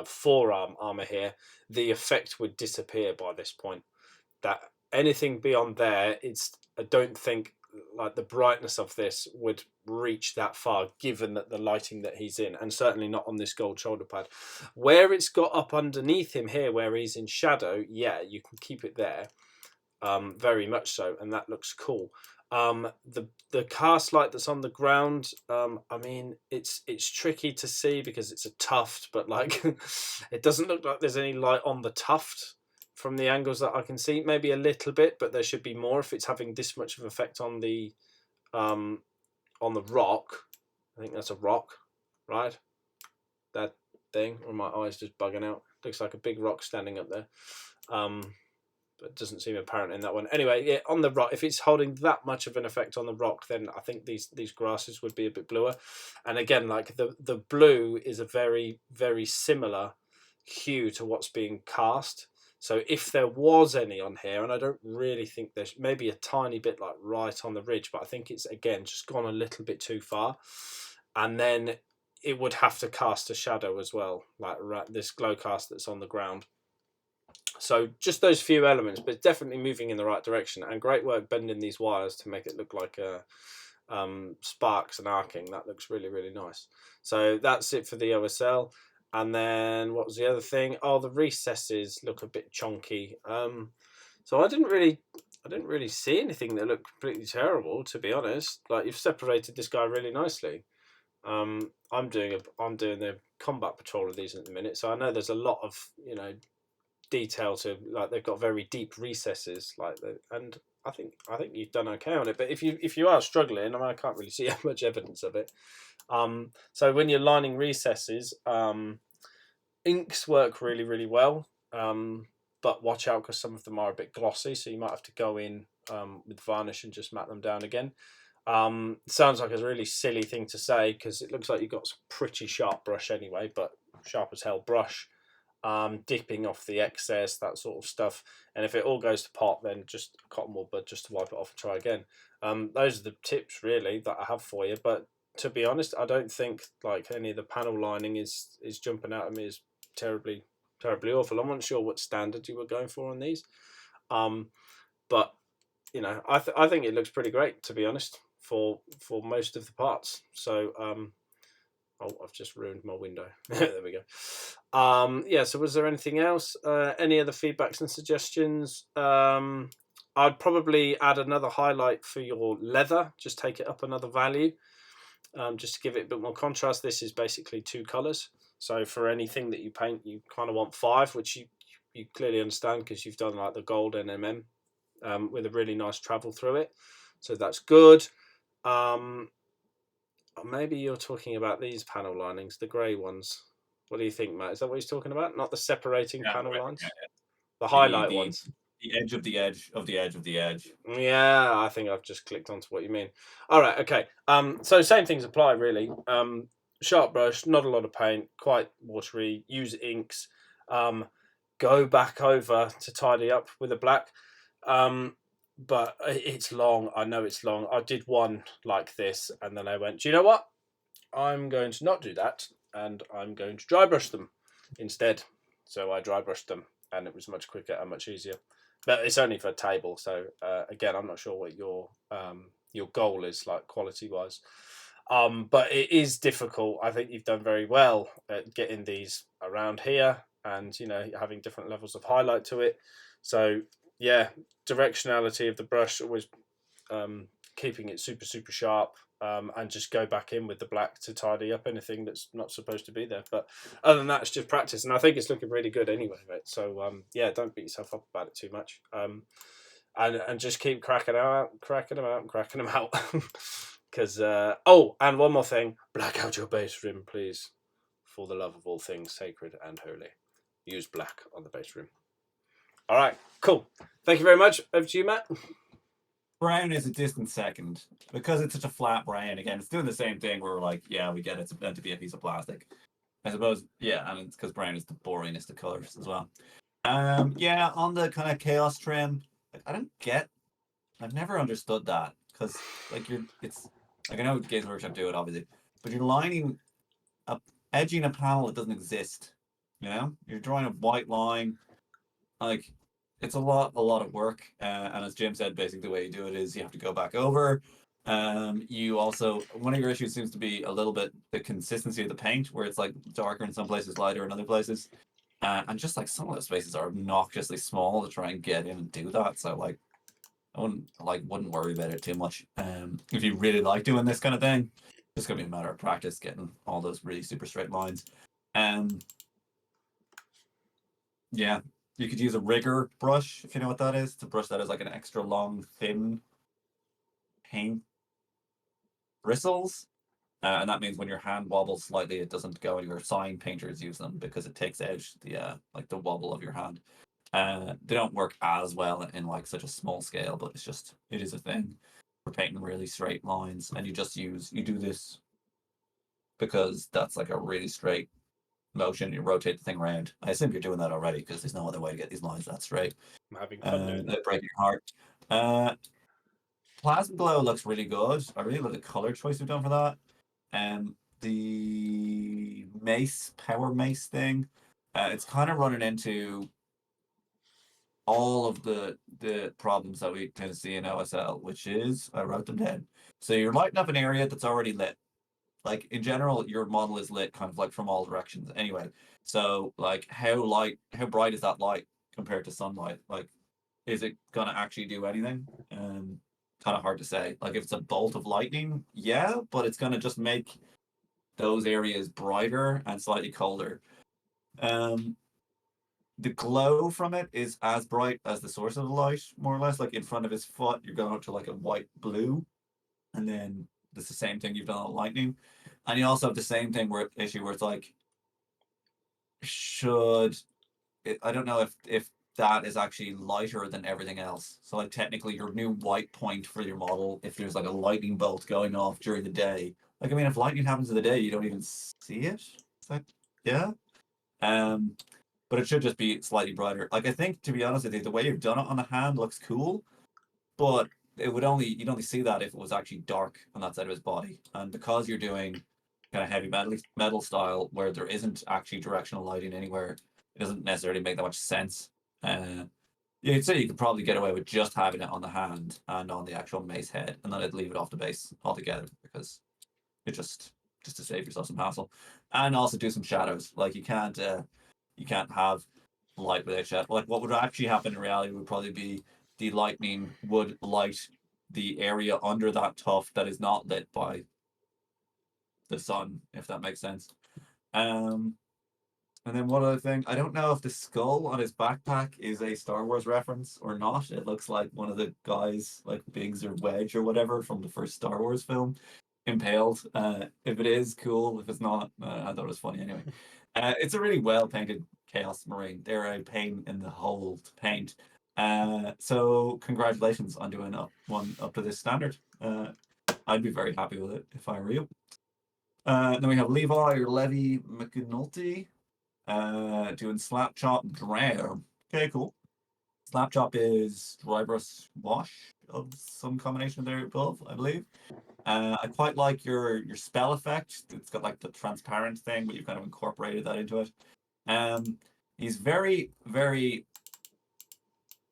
forearm armor here, the effect would disappear by this point. That anything beyond there, I don't think like the brightness of this would reach that far given that the lighting that he's in, and certainly not on this gold shoulder pad. Where it's got up underneath him here where he's in shadow, yeah, you can keep it there, very much so, and that looks cool. The cast light that's on the ground, I mean, it's tricky to see because it's a tuft, but like it doesn't look like there's any light on the tuft from the angles that I can see. Maybe a little bit, but there should be more if it's having this much of effect on the rock. I think that's a rock, right? That thing, or my eyes just bugging out. Looks like a big rock standing up there. But it doesn't seem apparent in that one. Anyway, yeah, on the rock, if it's holding that much of an effect on the rock, then I think these grasses would be a bit bluer. And again, like the blue is a very, very similar hue to what's being cast. So if there was any on here, and I don't really think there's maybe a tiny bit like right on the ridge, but I think it's again just gone a little bit too far. And then it would have to cast a shadow as well, like this glow cast that's on the ground. So just those few elements, but definitely moving in the right direction, and great work bending these wires to make it look like sparks and arcing. That looks really, really nice. So that's it for the OSL. And then what was the other thing? Oh, the recesses look a bit chunky. So I didn't really see anything that looked completely terrible, to be honest. Like, you've separated this guy really nicely. I'm doing the combat patrol of these at the minute, so I know there's a lot of detail to, like, they've got very deep recesses, and I think you've done okay on it. But if you are struggling, I mean, I can't really see much evidence of it. So when you're lining recesses, inks work really, really well. But watch out because some of them are a bit glossy, so you might have to go in with varnish and just mat them down again. Sounds like a really silly thing to say because it looks like you've got some pretty sharp brush anyway, but sharp as hell brush. Dipping off the excess, that sort of stuff. And if it all goes to pot, then just a cotton wool bud just to wipe it off and try again. Those are the tips really that I have for you. But to be honest, I don't think like any of the panel lining is jumping out at me as terribly awful. I'm not sure what standard you were going for on these, but you know, I think it looks pretty great, to be honest, for most of the parts. So oh, I've just ruined my window. There we go. Yeah, so was there anything else? Any other feedbacks and suggestions? I'd probably add another highlight for your leather. Just take it up another value, just to give it a bit more contrast. This is basically 2 colours. So for anything that you paint, you kind of want 5, which you clearly understand because you've done like the gold NMM with a really nice travel through it. So that's good. Maybe you're talking about these panel linings, the grey ones. What do you think, Matt? Is that what he's talking about? Not the separating panel right, lines? yeah. The The highlight the ones. the edge of the edge of the edge of the edge. Yeah, I think I've just clicked onto what you mean. All right, okay. So same things apply, really. Sharp brush, not a lot of paint, quite watery. Use inks. Go back over to tidy up with a black. But it's long. I know it's long. I did one like this, and then I went, do you know what? I'm going to not do that, and I'm going to dry brush them instead. So I dry brushed them, and it was much quicker and much easier. But it's only for a table, so again, I'm not sure what your goal is, like quality wise. But it is difficult. I think you've done very well at getting these around here, and you know, having different levels of highlight to it. So yeah, directionality of the brush, always keeping it super sharp, and just go back in with the black to tidy up anything that's not supposed to be there. But other than that, it's just practice, and I think it's looking really good anyway, mate. So yeah, don't beat yourself up about it too much, and just keep cracking them out. Because oh, and one more thing, black out your base rim, please, for the love of all things sacred and holy. Use black on the base rim. All right, cool. Thank you very much. Over to you, Matt. Brown is a distant second because it's such a flat brown. Again, it's doing the same thing where we're like, yeah, we get it's meant to be a piece of plastic. I suppose, yeah, and it's because brown is the boringest of colors as well. Yeah, on the kind of chaos trim, like, I've never understood that because like it's like I know Games Workshop do it obviously, but you're lining up, edging a panel that doesn't exist. You know, you're drawing a white line, like it's a lot of work. And as Jim said, basically the way you do it is you have to go back over. You also, one of your issues seems to be a little bit the consistency of the paint, where it's like darker in some places, lighter in other places. And just like some of the spaces are obnoxiously small to try and get in and do that. So like I wouldn't worry about it too much. If you really like doing this kind of thing, it's gonna be a matter of practice getting all those really super straight lines. Yeah, you could use a rigger brush if you know what that is. It's a brush that has like an extra long, thin paint bristles. And that means when your hand wobbles slightly, it doesn't go anywhere. Sign painters use them because it takes out the like the wobble of your hand. They don't work as well in like such a small scale, but it is a thing for painting really straight lines. And you do this because that's like a really straight motion. You rotate the thing around. I assume you're doing that already because there's no other way to get these lines that straight. I'm having fun doing that. That break your heart. Plasma glow looks really good. I really love the color choice we've done for that. The mace, power mace thing, it's kind of running into all of the problems that we tend to see in OSL, which is I wrote them down. So you're lighting up an area that's already lit. Like in general, your model is lit kind of like from all directions anyway. So like how bright is that light compared to sunlight? Like, is it gonna actually do anything? Kind of hard to say. Like if it's a bolt of lightning, yeah, but it's gonna just make those areas brighter and slightly colder. Um, the glow from it is as bright as the source of the light, more or less. Like in front of his foot, you're going up to like a white blue, and then it's the same thing you've done on lightning, and you also have the same thing where issue where it's like should I don't know if that is actually lighter than everything else. So like technically your new white point for your model, if there's like a lightning bolt going off during the day, like I mean if lightning happens in the day, you don't even see it. It's like yeah. Um but it should just be slightly brighter. Like I think to be honest with you, the way you've done it on the hand looks cool, but you'd only see that if it was actually dark on that side of his body. And because you're doing kind of heavy metal style where there isn't actually directional lighting anywhere, it doesn't necessarily make that much sense. Uh, you'd say you could probably get away with just having it on the hand and on the actual mace head, and then I'd leave it off the base altogether because it just to save yourself some hassle, and also do some shadows. Like you can't have light without shadow. Like what would actually happen in reality would probably be the lightning would light the area under that tuft that is not lit by the sun, if that makes sense. Um, and then one other thing, I don't know if the skull on his backpack is a Star Wars reference or not. It looks like one of the guys, like Biggs or Wedge or whatever, from the first Star Wars film, impaled. If it is, cool. If it's not, I thought it was funny anyway. It's a really well painted Chaos Marine. They're a pain in the hole to paint. So congratulations on doing one up to this standard. I'd be very happy with it if I were you. Then we have Levi or Levi McNulty doing Slap Chop Drow. Okay, cool. Slap Chop is dry brush wash of some combination there above, I believe. I quite like your spell effect. It's got like the transparent thing, but you've kind of incorporated that into it. He's very, very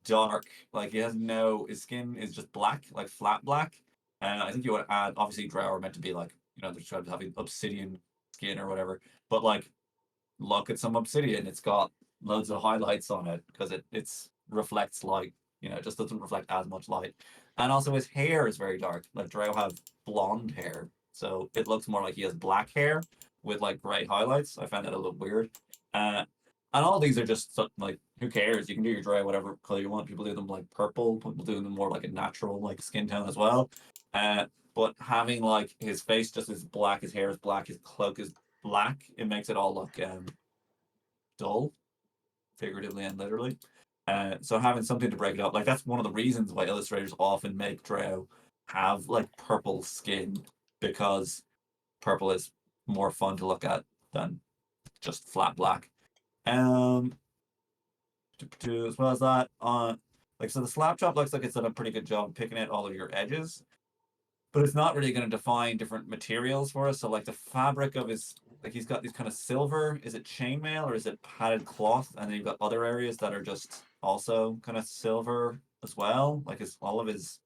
dark. Like he has no, his skin is just black, like flat black. And I think you would add, obviously, Drow are meant to be like, they're trying to have obsidian skin or whatever. But like, look at some obsidian. It's got loads of highlights on it because it's reflects light. It just doesn't reflect as much light. And also his hair is very dark. Like Drow have blonde hair, so it looks more like he has black hair with like gray highlights. I find that a little weird. And all these are just like who cares? You can do your Drow whatever color you want. People do them like purple. People do them more like a natural like skin tone as well. But having like his face just as black, his hair is black, his cloak is black, it makes it all look dull, figuratively and literally. So having something to break it up, like that's one of the reasons why illustrators often make Drow have like purple skin because purple is more fun to look at than just flat black. Um, as well as that, like so the slap chop looks like it's done a pretty good job picking out all of your edges, but it's not really going to define different materials for us. So like the fabric of his like he's got these kind of silver, is it chainmail or is it padded cloth? And then you've got other areas that are just also kind of silver as well, like his all of his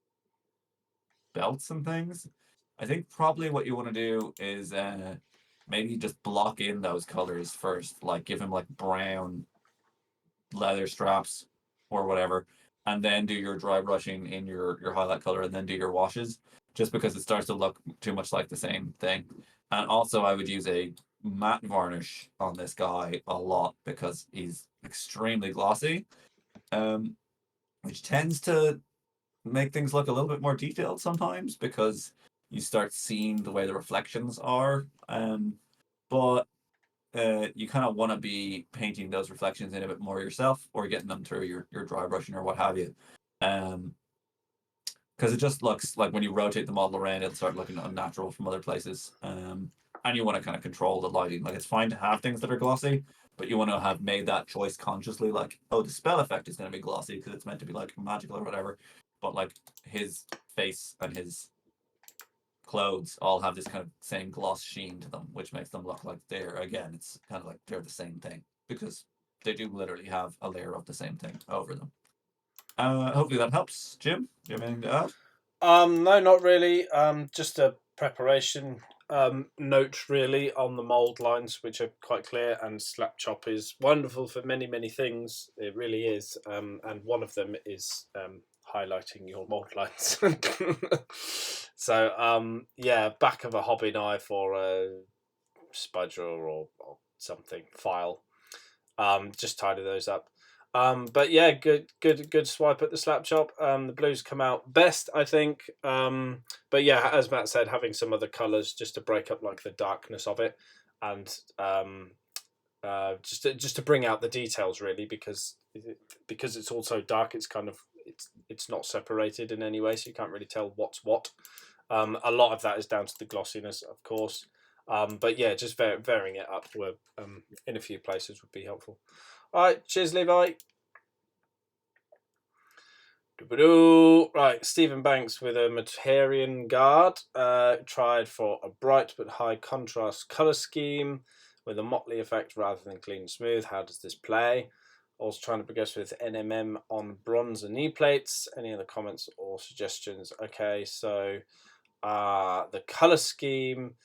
belts and things. I think probably what you want to do is maybe just block in those colors first, like give him like brown leather straps or whatever, and then do your dry brushing in your highlight color, and then do your washes, just because it starts to look too much like the same thing. And also, I would use a matte varnish on this guy a lot because he's extremely glossy, which tends to make things look a little bit more detailed sometimes because you start seeing the way the reflections are. But you kind of want to be painting those reflections in a bit more yourself or getting them through your dry brushing or what have you. Um, because it just looks like when you rotate the model around, it'll start looking unnatural from other places. And you want to kind of control the lighting. Like it's fine to have things that are glossy, but you want to have made that choice consciously. Like, oh, the spell effect is going to be glossy because it's meant to be like magical or whatever. But like his face and his clothes all have this kind of same gloss sheen to them, which makes them look like it's kind of like they're the same thing because they do literally have a layer of the same thing over them. Hopefully that helps. Jim, do you have anything to add? No, not really. Just a preparation note really on the mold lines, which are quite clear. And slap chop is wonderful for many, many things. It really is. And one of them is highlighting your mold lines. So yeah, back of a hobby knife or a spudger or something file. Just tidy those up. But yeah, good swipe at the slap chop. The blues come out best, I think. But yeah, as Matt said, having some other colours just to break up like the darkness of it, and just to bring out the details really, because it's also dark. It's kind of it's not separated in any way, so you can't really tell what's what. A lot of that is down to the glossiness, of course. But yeah, just varying it up in a few places would be helpful. All right, cheers, Levi. Right, Stephen Banks with a Materian Guard. Tried for a bright but high contrast colour scheme with a motley effect rather than clean and smooth. How does this play? Also trying to progress with NMM on bronze and knee plates. Any other comments or suggestions? Okay, so the colour scheme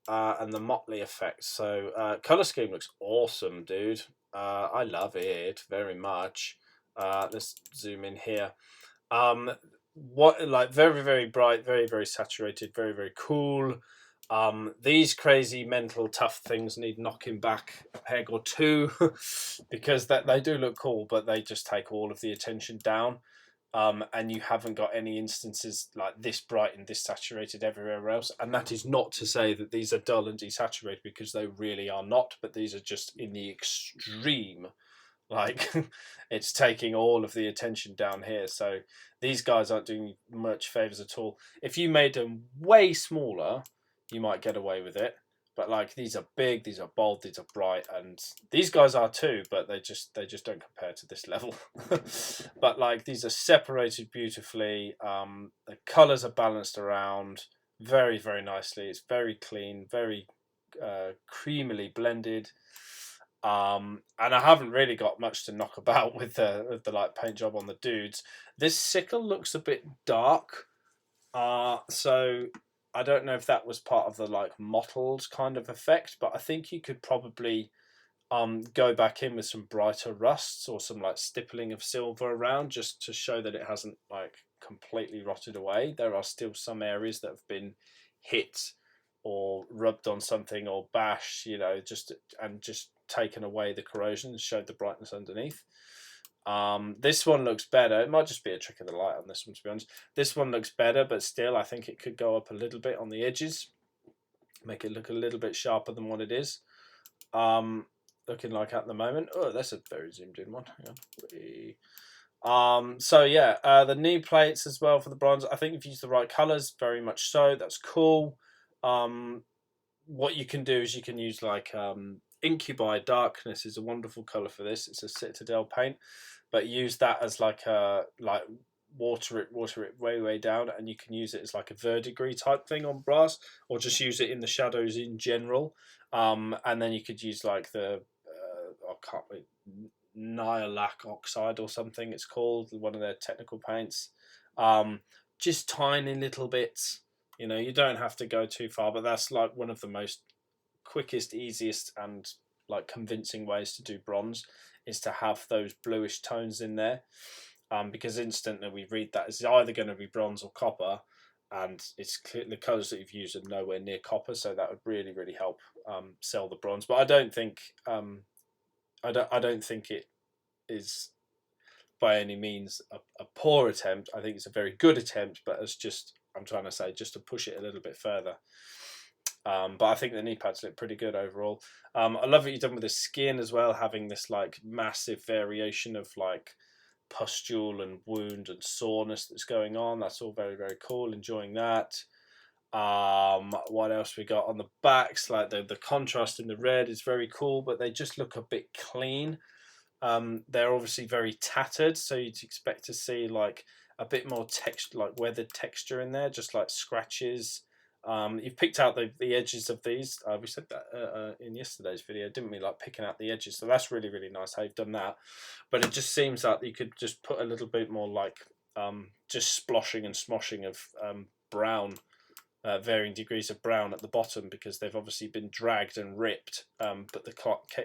and the motley effect. So colour scheme looks awesome, dude. I love it very much. Let's zoom in here. What like very very bright, very very saturated, very very cool. These crazy mental tough things need knocking back a peg or two because that they do look cool, but they just take all of the attention down. And you haven't got any instances like this bright and this saturated everywhere else. And that is not to say that these are dull and desaturated, because they really are not, but these are just in the extreme. Like it's taking all of the attention down here. So these guys aren't doing much favors at all. If you made them way smaller, you might get away with it. But like these are big, these are bold, these are bright, and these guys are too, but they just don't compare to this level. But like these are separated beautifully. The colors are balanced around very very nicely. It's very clean, very creamily blended. And I haven't really got much to knock about with the like paint job on the dudes. This sickle looks a bit dark, so I don't know if that was part of the like mottled kind of effect, but I think you could probably go back in with some brighter rusts or some like stippling of silver around, just to show that it hasn't like completely rotted away. There are still some areas that have been hit or rubbed on something or bashed, just taken away the corrosion and showed the brightness underneath. This one looks better. It might just be a trick of the light on this one, to be honest. This one looks better, but still, I think it could go up a little bit on the edges, make it look a little bit sharper than what it is. Looking like at the moment. Oh, that's a very zoomed in one. So yeah, the knee plates as well for the bronze. I think if you use the right colors, very much so. That's cool. What you can do is you can use like Incubi Darkness is a wonderful color for this. It's a Citadel paint, but use that as like a water it way down, and you can use it as like a verdigris type thing on brass, or just use it in the shadows in general. And then you could use like the I can't wait, Nihilak Oxide or something it's called, one of their technical paints. Just tiny little bits. You don't have to go too far, but that's like one of the most quickest, easiest, and like convincing ways to do bronze is to have those bluish tones in there. Because instantly we read that it's either going to be bronze or copper, and it's clear the colours that you've used are nowhere near copper, so that would really really help sell the bronze. But I don't think I don't think it is by any means a poor attempt. I think it's a very good attempt, but I'm trying to say just to push it a little bit further. But I think the knee pads look pretty good overall. I love what you've done with the skin as well, having this like massive variation of like pustule and wound and soreness that's going on. That's all very very cool. Enjoying that. What else we got on the backs? Like the contrast in the red is very cool, but they just look a bit clean. They're obviously very tattered, so you'd expect to see like a bit more texture, like weathered texture in there, just like scratches. You've picked out the edges of these. We said that in yesterday's video, didn't we? Like picking out the edges, so that's really really nice how you've done that. But it just seems like you could just put a little bit more like just sploshing and smoshing of brown. Varying degrees of brown at the bottom, because they've obviously been dragged and ripped, but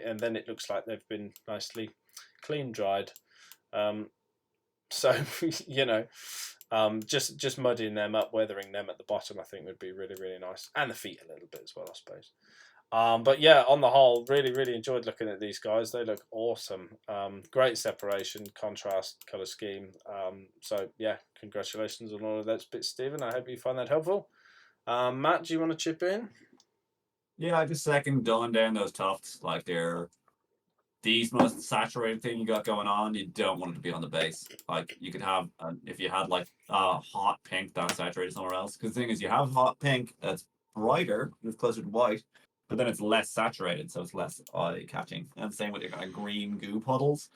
and then it looks like they've been nicely clean dried. So just muddying them up, weathering them at the bottom, I think would be really really nice, and the feet a little bit as well, I suppose. But yeah, on the whole, really enjoyed looking at these guys. They look awesome. Great separation, contrast, color scheme. So yeah, congratulations on all of those bits, Stephen. I hope you find that helpful. Matt, do you want to chip in? Yeah, I just second going down those tufts. Like they're these most saturated thing you got going on. You don't want it to be on the base. Like you could have if you had like hot pink that's saturated somewhere else. Because the thing is, you have hot pink that's brighter, it's closer to white, but then it's less saturated, so it's less eye catching. And same with your kind of green goo puddles.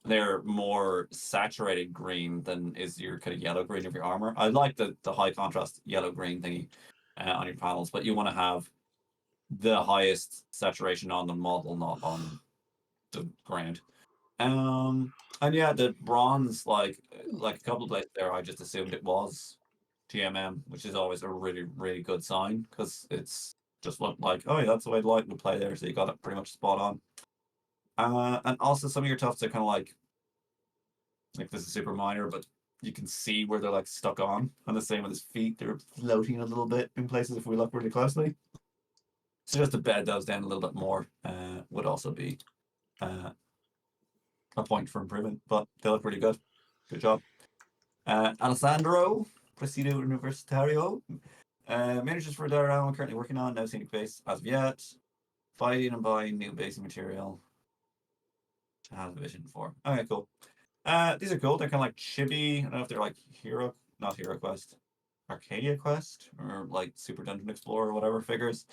They're more saturated green than is your kind of yellow green of your armor. I like the high contrast yellow green thingy on your panels, but you want to have the highest saturation on the model, not on the ground. Um, and yeah, the bronze, like a couple of places there, I just assumed it was TMM, which is always a really good sign because it's just looked like, oh yeah, that's the way the light would play there, so you got it pretty much spot on. And also some of your tufts are kind of like this is super minor, but you can see where they're like stuck on. And the same with his feet, they're floating a little bit in places if we look really closely. So just to bed those down a little bit more would also be uh, a point for improvement, but they look really good. Good job. Alessandro Presidio Universitario. Miniatures for diorama currently working on, no scenic base as of yet. Fighting and buying new basic material to have a vision for. Okay, cool. These are cool. They're kind of like chibi. I don't know if they're like not Hero Quest, Arcadia Quest, or like Super Dungeon Explorer or whatever figures.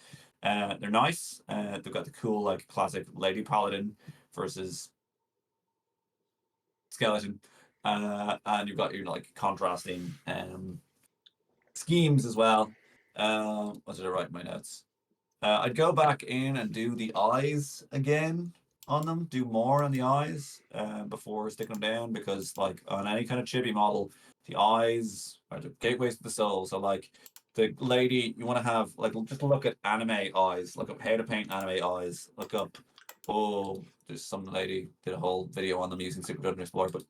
They're nice. They've got the cool like classic Lady Paladin versus skeleton. And you've got your like contrasting schemes as well. What did I write in my notes? I'd go back in and do the eyes again on them, do more on the eyes before sticking them down because, like, on any kind of chibi model, the eyes are the gateways to the soul. So, like, the lady, you want to have, like, just look at anime eyes, look up how to paint anime eyes, look up, oh, there's some lady did a whole video on them using Super Dungeon Explorer, but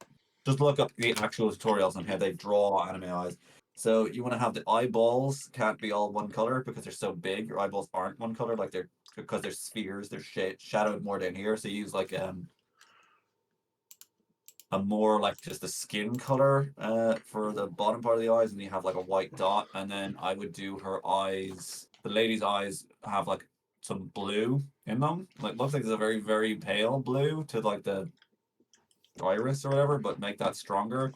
just look up the actual tutorials on how they draw anime eyes. So you want to have the eyeballs can't be all one color because they're so big. Your eyeballs aren't one color, like they're because they're spheres. They're shadowed more down here. So you use like a more like just the skin color for the bottom part of the eyes, and you have like a white dot. And then I would do her eyes. The lady's eyes have like some blue in them. Like looks like it's a very pale blue to like the iris or whatever, but make that stronger.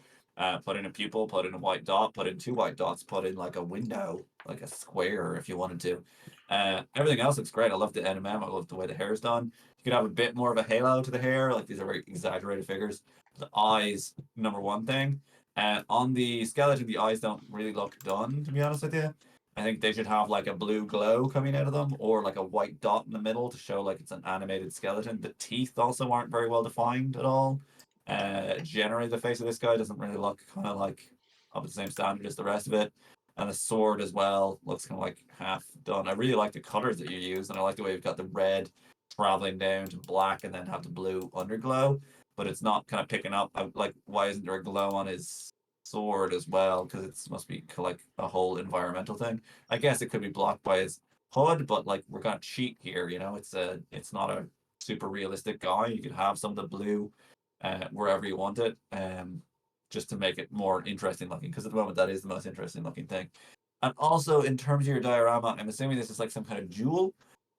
Put in a pupil, put in a white dot, put in two white dots, put in like a window, like a square if you wanted to. Everything else looks great. I love the NMM. I love the way the hair is done. You could have a bit more of a halo to the hair. Like these are very exaggerated figures. The eyes, number one thing. On the skeleton, the eyes don't really look done, to be honest with you. I think they should have like a blue glow coming out of them or like a white dot in the middle to show like it's an animated skeleton. The teeth also aren't very well defined at all. Generally, the face of this guy doesn't really look kind of like up to the same standard as the rest of it. And the sword as well looks kind of like half done. I really like the colors that you use, and I like the way you've got the red traveling down to black and then have the blue underglow, but it's not kind of picking up. Like, why isn't there a glow on his sword as well? Because it must be like a whole environmental thing. I guess it could be blocked by his hood, but like we're gonna cheat here, you know. It's not a super realistic guy. You could have some of the blue wherever you want it, just to make it more interesting looking. Because at the moment, that is the most interesting looking thing. And also, in terms of your diorama, I'm assuming this is like some kind of jewel,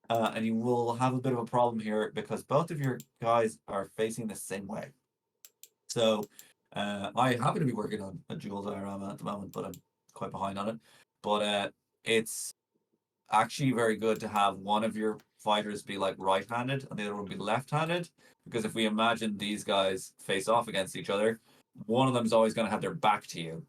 and you will have a bit of a problem here because both of your guys are facing the same way. So, I happen to be working on a jewel diorama at the moment, but I'm quite behind on it. But it's actually very good to have one of your fighters be like right-handed and the other one be left-handed, because if we imagine these guys face off against each other, one of them is always going to have their back to you,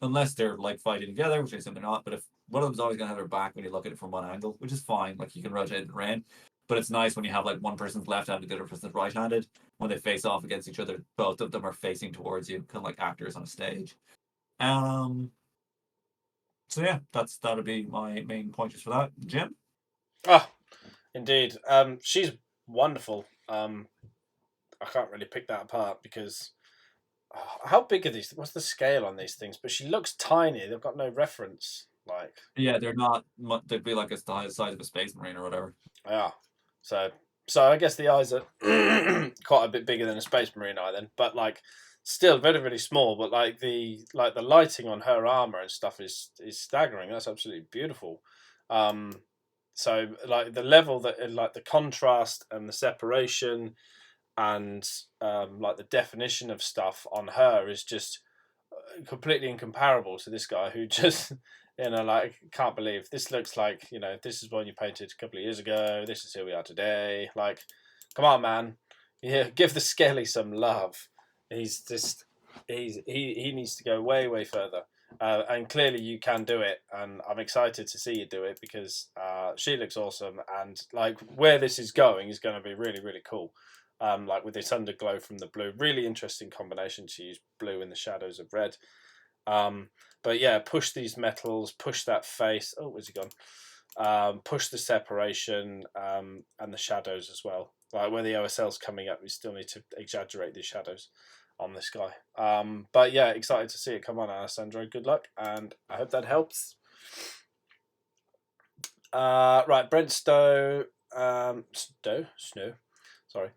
unless they're like fighting together, which I assume they're not. But if one of them's always going to have their back when you look at it from one angle, which is fine, like you can rotate it around. But it's nice when you have like one person's left-handed, the other person's right-handed. When they face off against each other, both of them are facing towards you, kind of like actors on a stage. Um, so yeah, that'll be my main pointers for that. Jim? Oh, indeed. She's wonderful. I can't really pick that apart because how big are these? What's the scale on these things? But she looks tiny. They've got no reference. Like, Yeah, they're not. They'd be like it's the size of a space marine or whatever. yeah. So I guess the eyes are quite a bit bigger than a Space Marine eye then, but like still very very small. But like the lighting on her armor and stuff is staggering. That's absolutely beautiful. So like the level that like the contrast and the separation and like the definition of stuff on her is just completely incomparable to this guy who just like can't believe this looks like this is one you painted a couple of years ago. This is who we are today. Like, come on, man. Yeah, give the Skelly some love. He's just he needs to go way way further. And clearly you can do it, and I'm excited to see you do it because she looks awesome, and like where this is going is going to be really really cool. Like with this underglow from the blue, really interesting combination to use blue in the shadows of red. But yeah, push these metals, push that face. Oh, where's he gone? Push the separation and the shadows as well. Like where the OSL's coming up, we still need to exaggerate these shadows on this guy. But yeah, excited to see it come on, Alessandro. Good luck, and I hope that helps. Right, Brent Stowe, Snow, sorry.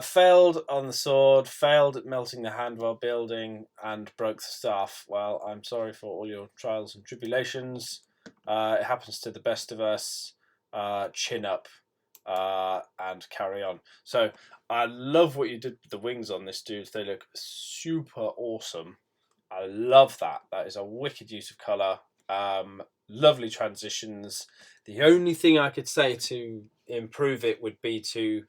Failed on the sword, failed at melting the hand while building, and broke the staff. Well, I'm sorry for all your trials and tribulations. It happens to the best of us. Chin up and carry on. So I love what you did with the wings on this dude. They look super awesome. I love that. That is a wicked use of colour. Lovely transitions. The only thing I could say to improve it would be to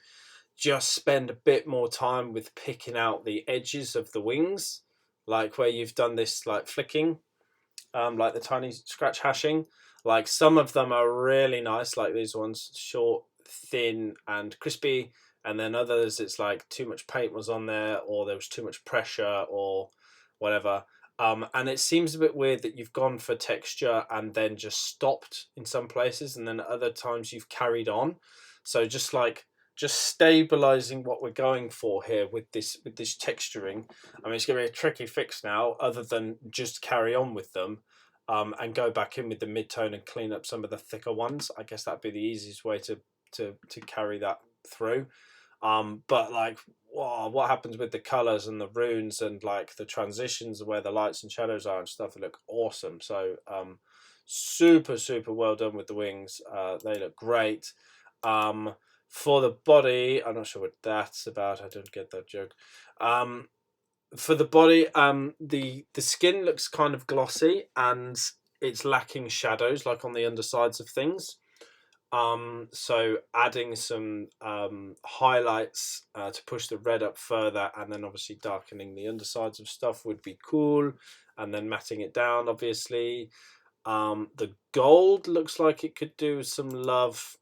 just spend a bit more time with picking out the edges of the wings, like where you've done this like flicking, like the tiny scratch hashing. Like some of them are really nice, like these ones, short, thin, and crispy. And then others, it's like too much paint was on there, or there was too much pressure, or whatever. And it seems a bit weird that you've gone for texture and then just stopped in some places, and then other times you've carried on. So just stabilizing what we're going for here with this texturing. I mean, it's going to be a tricky fix now, other than just carry on with them, and go back in with the mid-tone and clean up some of the thicker ones. I guess that'd be the easiest way to carry that through. But like, wow, what happens with the colors and the runes and like the transitions where the lights and shadows are and stuff look awesome. So super super well done with the wings. They look great. For the body, I'm not sure what that's about. I don't get that joke. For the body, the skin looks kind of glossy and it's lacking shadows, like on the undersides of things. So adding some highlights to push the red up further, and then obviously darkening the undersides of stuff would be cool, and then matting it down, obviously. The gold looks like it could do some love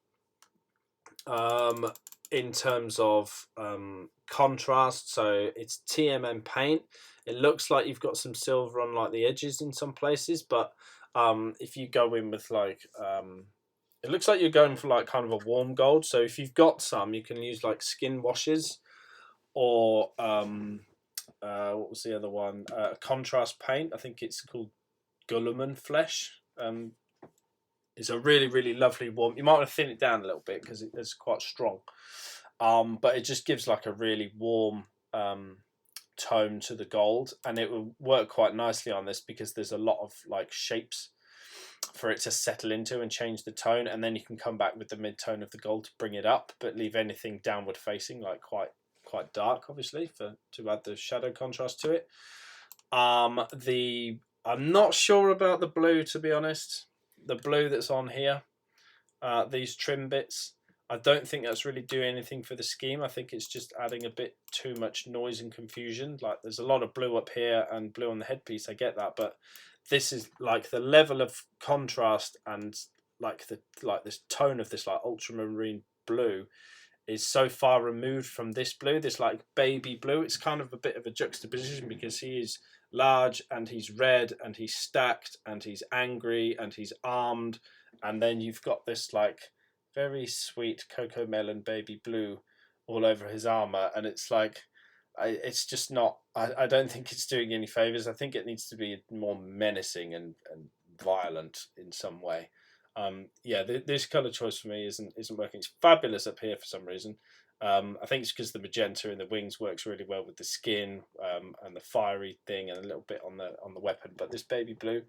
in terms of contrast. So it's TMM paint. It looks like you've got some silver on like the edges in some places, but if you go in with like it looks like you're going for like kind of a warm gold. So if you've got some, you can use like skin washes, or what was the other one? Contrast paint. I think it's called Gulliman Flesh. It's a really really lovely warm. You might want to thin it down a little bit because it's quite strong. But it just gives like a really warm tone to the gold, and it will work quite nicely on this because there's a lot of like shapes for it to settle into and change the tone, and then you can come back with the mid-tone of the gold to bring it up, but leave anything downward facing, like quite dark, obviously, to add the shadow contrast to it. I'm not sure about the blue, to be honest. The blue that's on here, these trim bits, I don't think that's really doing anything for the scheme. I think it's just adding a bit too much noise and confusion. Like there's a lot of blue up here and blue on the headpiece, I get that, but this is like the level of contrast and like this tone of this like ultramarine blue is so far removed from this blue, this like baby blue. It's kind of a bit of a juxtaposition because he is large and he's red and he's stacked and he's angry and he's armed, and then you've got this like very sweet cocoa melon baby blue all over his armor, and it's like it's just not. I don't think it's doing any favors. I think it needs to be more menacing and violent in some way. Yeah, this color choice for me isn't working. It's fabulous up here for some reason. I think it's because the magenta in the wings works really well with the skin and the fiery thing, and a little bit on the weapon. But this baby blue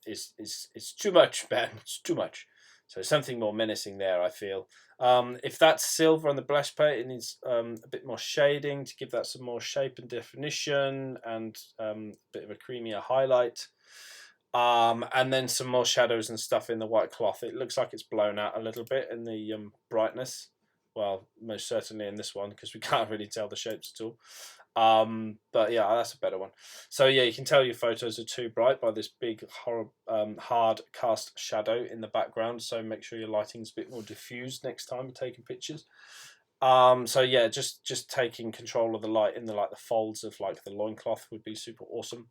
is too much, man. It's too much. So something more menacing there, I feel. If that's silver on the breastplate, it needs a bit more shading to give that some more shape and definition, and a bit of a creamier highlight. And then some more shadows and stuff in the white cloth. It looks like it's blown out a little bit in the brightness. Well, most certainly in this one, because we can't really tell the shapes at all. But yeah, that's a better one. So yeah, you can tell your photos are too bright by this big hard cast shadow in the background. So make sure your lighting's a bit more diffused next time you're taking pictures. So yeah, just taking control of the light in the folds of like the loincloth would be super awesome.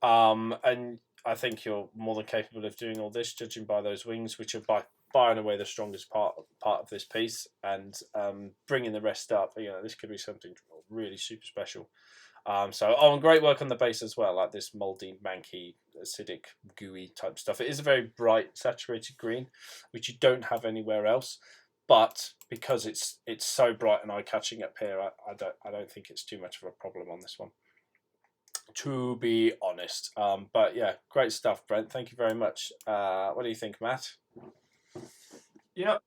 And I think you're more than capable of doing all this, judging by those wings, which are by far and away the strongest part of this piece, and bringing the rest up. This could be something really super special. And great work on the base as well, like this moldy, manky, acidic, gooey type stuff. It is a very bright, saturated green, which you don't have anywhere else. But because it's so bright and eye catching up here, I don't think it's too much of a problem on this one, to be honest. But yeah, great stuff, Brent. Thank you very much. What do you think, Matt? Yep.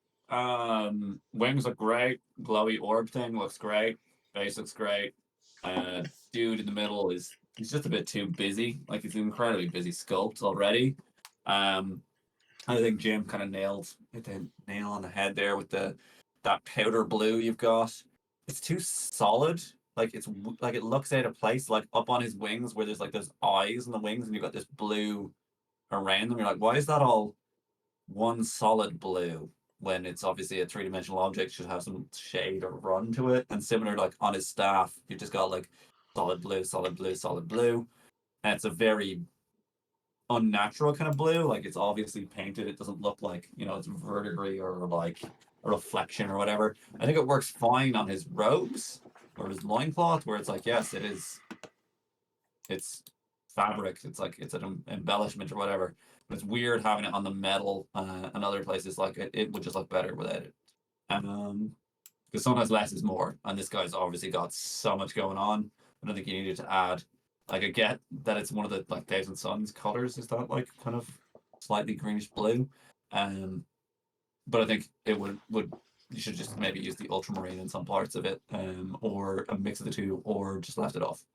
Wings look great. Glowy orb thing looks great. Base looks great. Dude in the middle he's just a bit too busy. Like he's an incredibly busy sculpt already. I think Jim kind of hit the nail on the head there with that powder blue you've got. It's too solid. Like like it looks out of place. Like up on his wings where there's like those eyes in the wings, and you've got this blue around them. You're like, why is that all one solid blue when it's obviously a three-dimensional object? Should have some shade or run to it. And similar, like on his staff, you've just got like solid blue, solid blue, solid blue, and it's a very unnatural kind of blue. Like it's obviously painted. It doesn't look like it's verdigris or like a reflection or whatever. I think it works fine on his robes or his loincloth, where it's like, yes, it's fabric. It's like it's an embellishment or whatever. But it's weird having it on the metal and other places. Like it would just look better without it. Because sometimes less is more, and this guy's obviously got so much going on. I don't think you needed to add. Like I get that it's one of the like Thousand Suns colors. Is that like kind of slightly greenish blue? But I think it would you should just maybe use the ultramarine in some parts of it, or a mix of the two, or just left it off.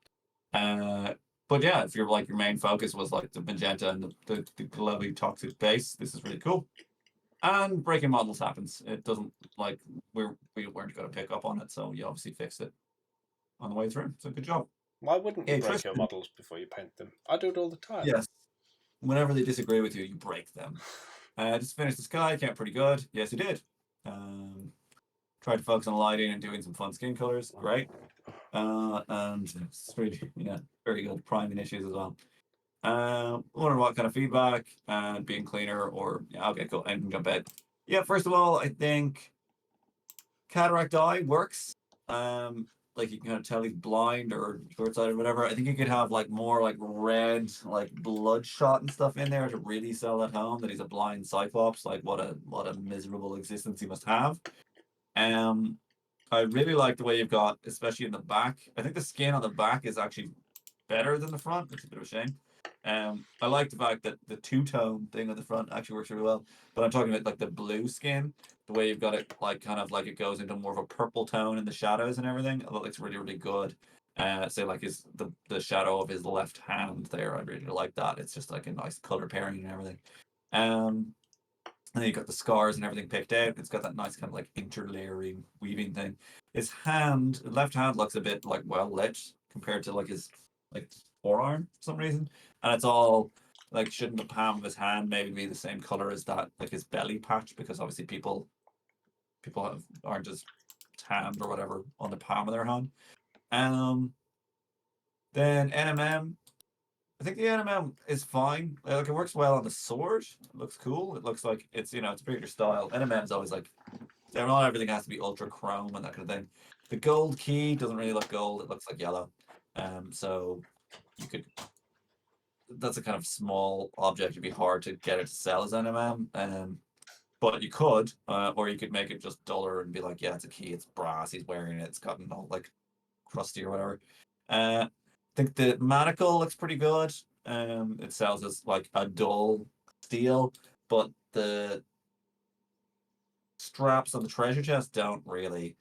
But yeah, if your main focus was like the magenta and the glowy toxic base, this is really cool. And breaking models happens. It doesn't like we weren't going to pick up on it, so you obviously fixed it on the way through. So good job. Why wouldn't you Hey, break your Tristan. models before you paint them? I do it all the time. Yes. Whenever they disagree with you, you break them. Just finished the sky. Came pretty good. Yes, you did. Tried to focus on lighting and doing some fun skin colors. Great. And it's really very good. Priming issues as well. Wondering what kind of feedback and being cleaner or okay, cool. And can jump in. Yeah, first of all, I think cataract eye works. Like you can kind of tell he's blind or short-sighted or whatever. I think you could have like more like red, like bloodshot and stuff in there to really sell at home that he's a blind cyclops. Like what a miserable existence he must have. I really like the way you've got, especially in the back. I think the skin on the back is actually better than the front. It's a bit of a shame. I like the fact that the two-tone thing on the front actually works really well. But I'm talking about like the blue skin, the way you've got it like kind of like it goes into more of a purple tone in the shadows and everything. It looks really, really good. Say like the shadow of his left hand there. I really like that. It's just like a nice color pairing and everything. And then you've got the scars and everything picked out. It's got that nice kind of like interlayering weaving thing. His left hand looks a bit like well lit compared to like his like forearm for some reason. And it's all like, shouldn't the palm of his hand maybe be the same color as that, like his belly patch? Because obviously people aren't just tanned or whatever on the palm of their hand. Then NMM, I think the NMM is fine. Like it works well on the sword. It looks cool. It looks like it's it's pretty your style. NMM's always like not everything has to be ultra chrome and that kind of thing. The gold key doesn't really look gold. It looks like yellow. So you could that's a kind of small object. It'd be hard to get it to sell as NMM. But you could, or you could make it just duller and be like, yeah, it's a key, it's brass, he's wearing it, it's gotten all like crusty or whatever. I think the manacle looks pretty good. It sells as like a dull steel, but the straps on the treasure chest don't really.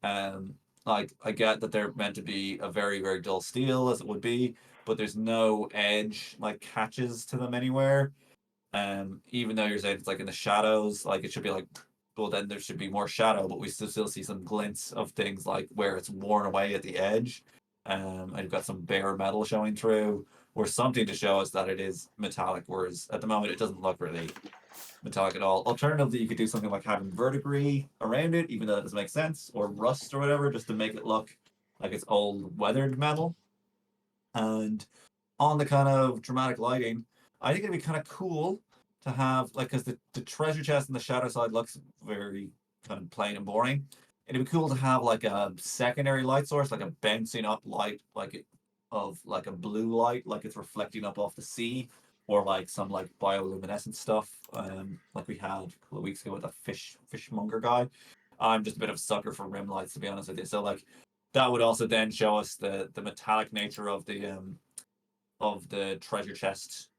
Um, like I get that they're meant to be a very, very dull steel as it would be, but there's no edge like catches to them anywhere. Even though you're saying it's like in the shadows, like it should be like, well, then there should be more shadow, but we still see some glints of things like where it's worn away at the edge. And you've got some bare metal showing through, or something to show us that it is metallic, whereas at the moment it doesn't look really metallic at all. Alternatively, you could do something like having verdigris around it, even though that doesn't make sense, or rust or whatever, just to make it look like it's old weathered metal. And on the kind of dramatic lighting, I think it'd be kind of cool to have like because the treasure chest and the shadow side looks very kind of plain and boring. It'd be cool to have like a secondary light source, like a bouncing up light, like of like a blue light, like it's reflecting up off the sea, or like some like bioluminescent stuff, like we had a couple of weeks ago with that fishmonger guy. I'm just a bit of a sucker for rim lights, to be honest with you. So like that would also then show us the metallic nature of the treasure chest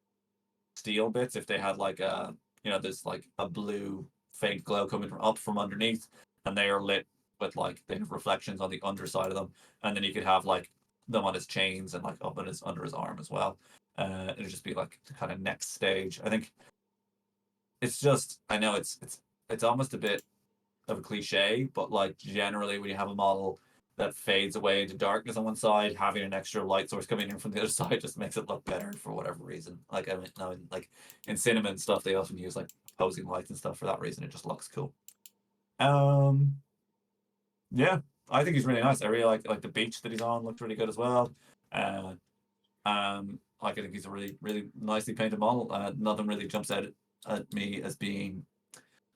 steel bits if they had like a there's like a blue faint glow coming from up from underneath, and they are lit with like they have reflections on the underside of them, and then you could have like them on his chains and like up on his under his arm as well. It'd just be like the kind of next stage. I think it's just I know it's almost a bit of a cliche, but like generally when you have a model that fades away into darkness on one side, having an extra light source coming in from the other side just makes it look better for whatever reason. Like like in cinema and stuff, they often use like opposing lights and stuff for that reason. It just looks cool. Um, yeah, I think he's really nice. I really like the beach that he's on looked really good as well. Uh, like I think he's a really really nicely painted model. Nothing really jumps out at me as being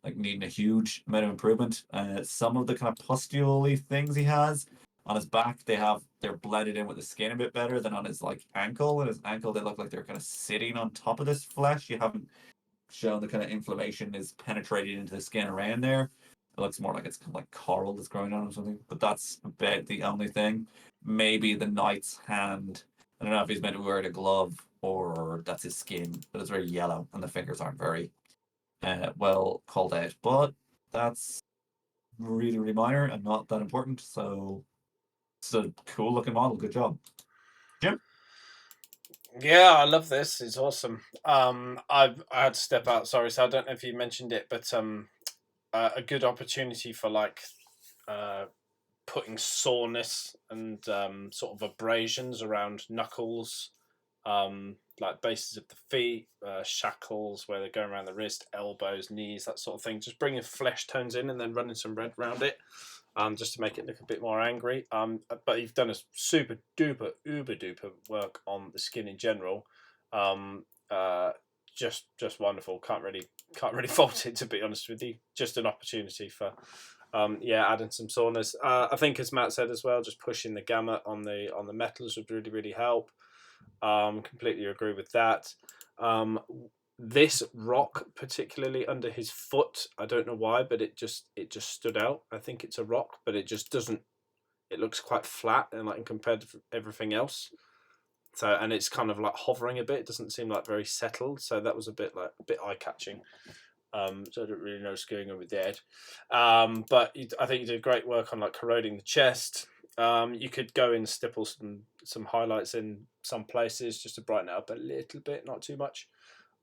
like needing a huge amount of improvement. Some of the kind of pustule things he has on his back, they're blended in with the skin a bit better than on his like ankle. And his ankle, they look like they're kind of sitting on top of this flesh. You haven't shown the kind of inflammation is penetrating into the skin around there. It looks more like it's kind of like coral that's growing on or something. But that's about the only thing. Maybe the knight's hand. I don't know if he's meant to wear a glove or that's his skin, but it's very yellow and the fingers aren't very well called out. But that's really, really minor and not that important. So it's a cool looking model. Good job, Jim. Yeah, I love this. It's awesome. I had to step out. Sorry, so I don't know if you mentioned it, but a good opportunity for like uh, putting soreness and sort of abrasions around knuckles, like bases of the feet, shackles where they're going around the wrist, elbows, knees, that sort of thing. Just bringing flesh tones in and then running some red around it, just to make it look a bit more angry. But you've done a super duper uber duper work on the skin in general. Um, uh, just wonderful. Can't really fault it, to be honest with you. Just an opportunity for adding some soreness. I think, as Matt said as well, just pushing the gamut on the metals would really really help. Completely agree with that. Um, this rock, particularly under his foot, I don't know why, but it just stood out. I think it's a rock, but it just doesn't. It looks quite flat and like compared to everything else. So, and it's kind of like hovering a bit. It doesn't seem like very settled. So that was a bit eye catching. So I don't really know what's going on with that. But I think you did great work on like corroding the chest. You could go and stipple some highlights in some places just to brighten it up a little bit, not too much.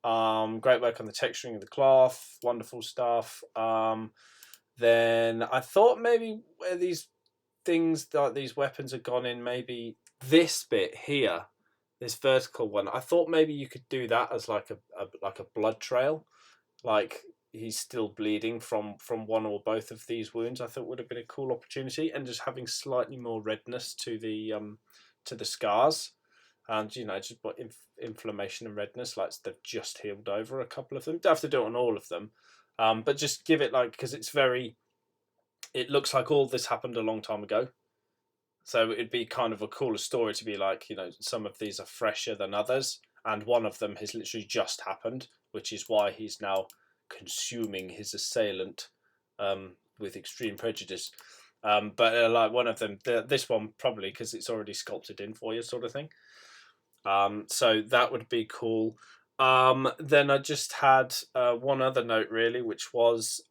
Great work on the texturing of the cloth, wonderful stuff. Then I thought maybe where these things like these weapons had gone in, maybe this bit here, this vertical one. I thought maybe you could do that as like a blood trail, like he's still bleeding from one or both of these wounds. I thought would have been a cool opportunity, and just having slightly more redness to the scars, and just what inflammation and redness, like they've just healed over a couple of them. Don't have to do it on all of them, but just give it like, because it looks like all this happened a long time ago. So it'd be kind of a cooler story to be like, some of these are fresher than others, and one of them has literally just happened, which is why he's now consuming his assailant with extreme prejudice. But like one of them, this one probably because it's already sculpted in for you, sort of thing. So that would be cool. Then I just had one other note really, which was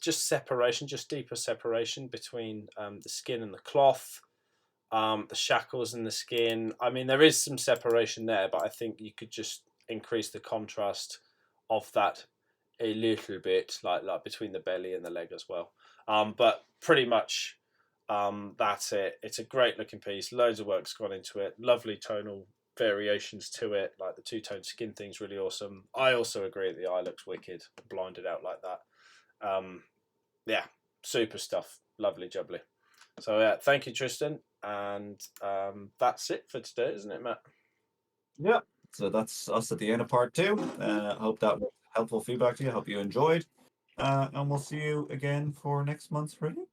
just separation, just deeper separation between the skin and the cloth, the shackles and the skin. I mean, there is some separation there, but I think you could just increase the contrast of that a little bit, like between the belly and the leg as well. But pretty much that's it. It's a great looking piece. Loads of work's gone into it. Lovely tonal variations to it. Like the two-tone skin thing's really awesome. I also agree that the eye looks wicked, blinded out like that. Yeah, super stuff. Lovely jubbly. So yeah, thank you, Tristan. And that's it for today, isn't it, Matt? Yeah. So that's us at the end of part 2. Hope that was helpful feedback to you. Hope you enjoyed. And we'll see you again for next month's review.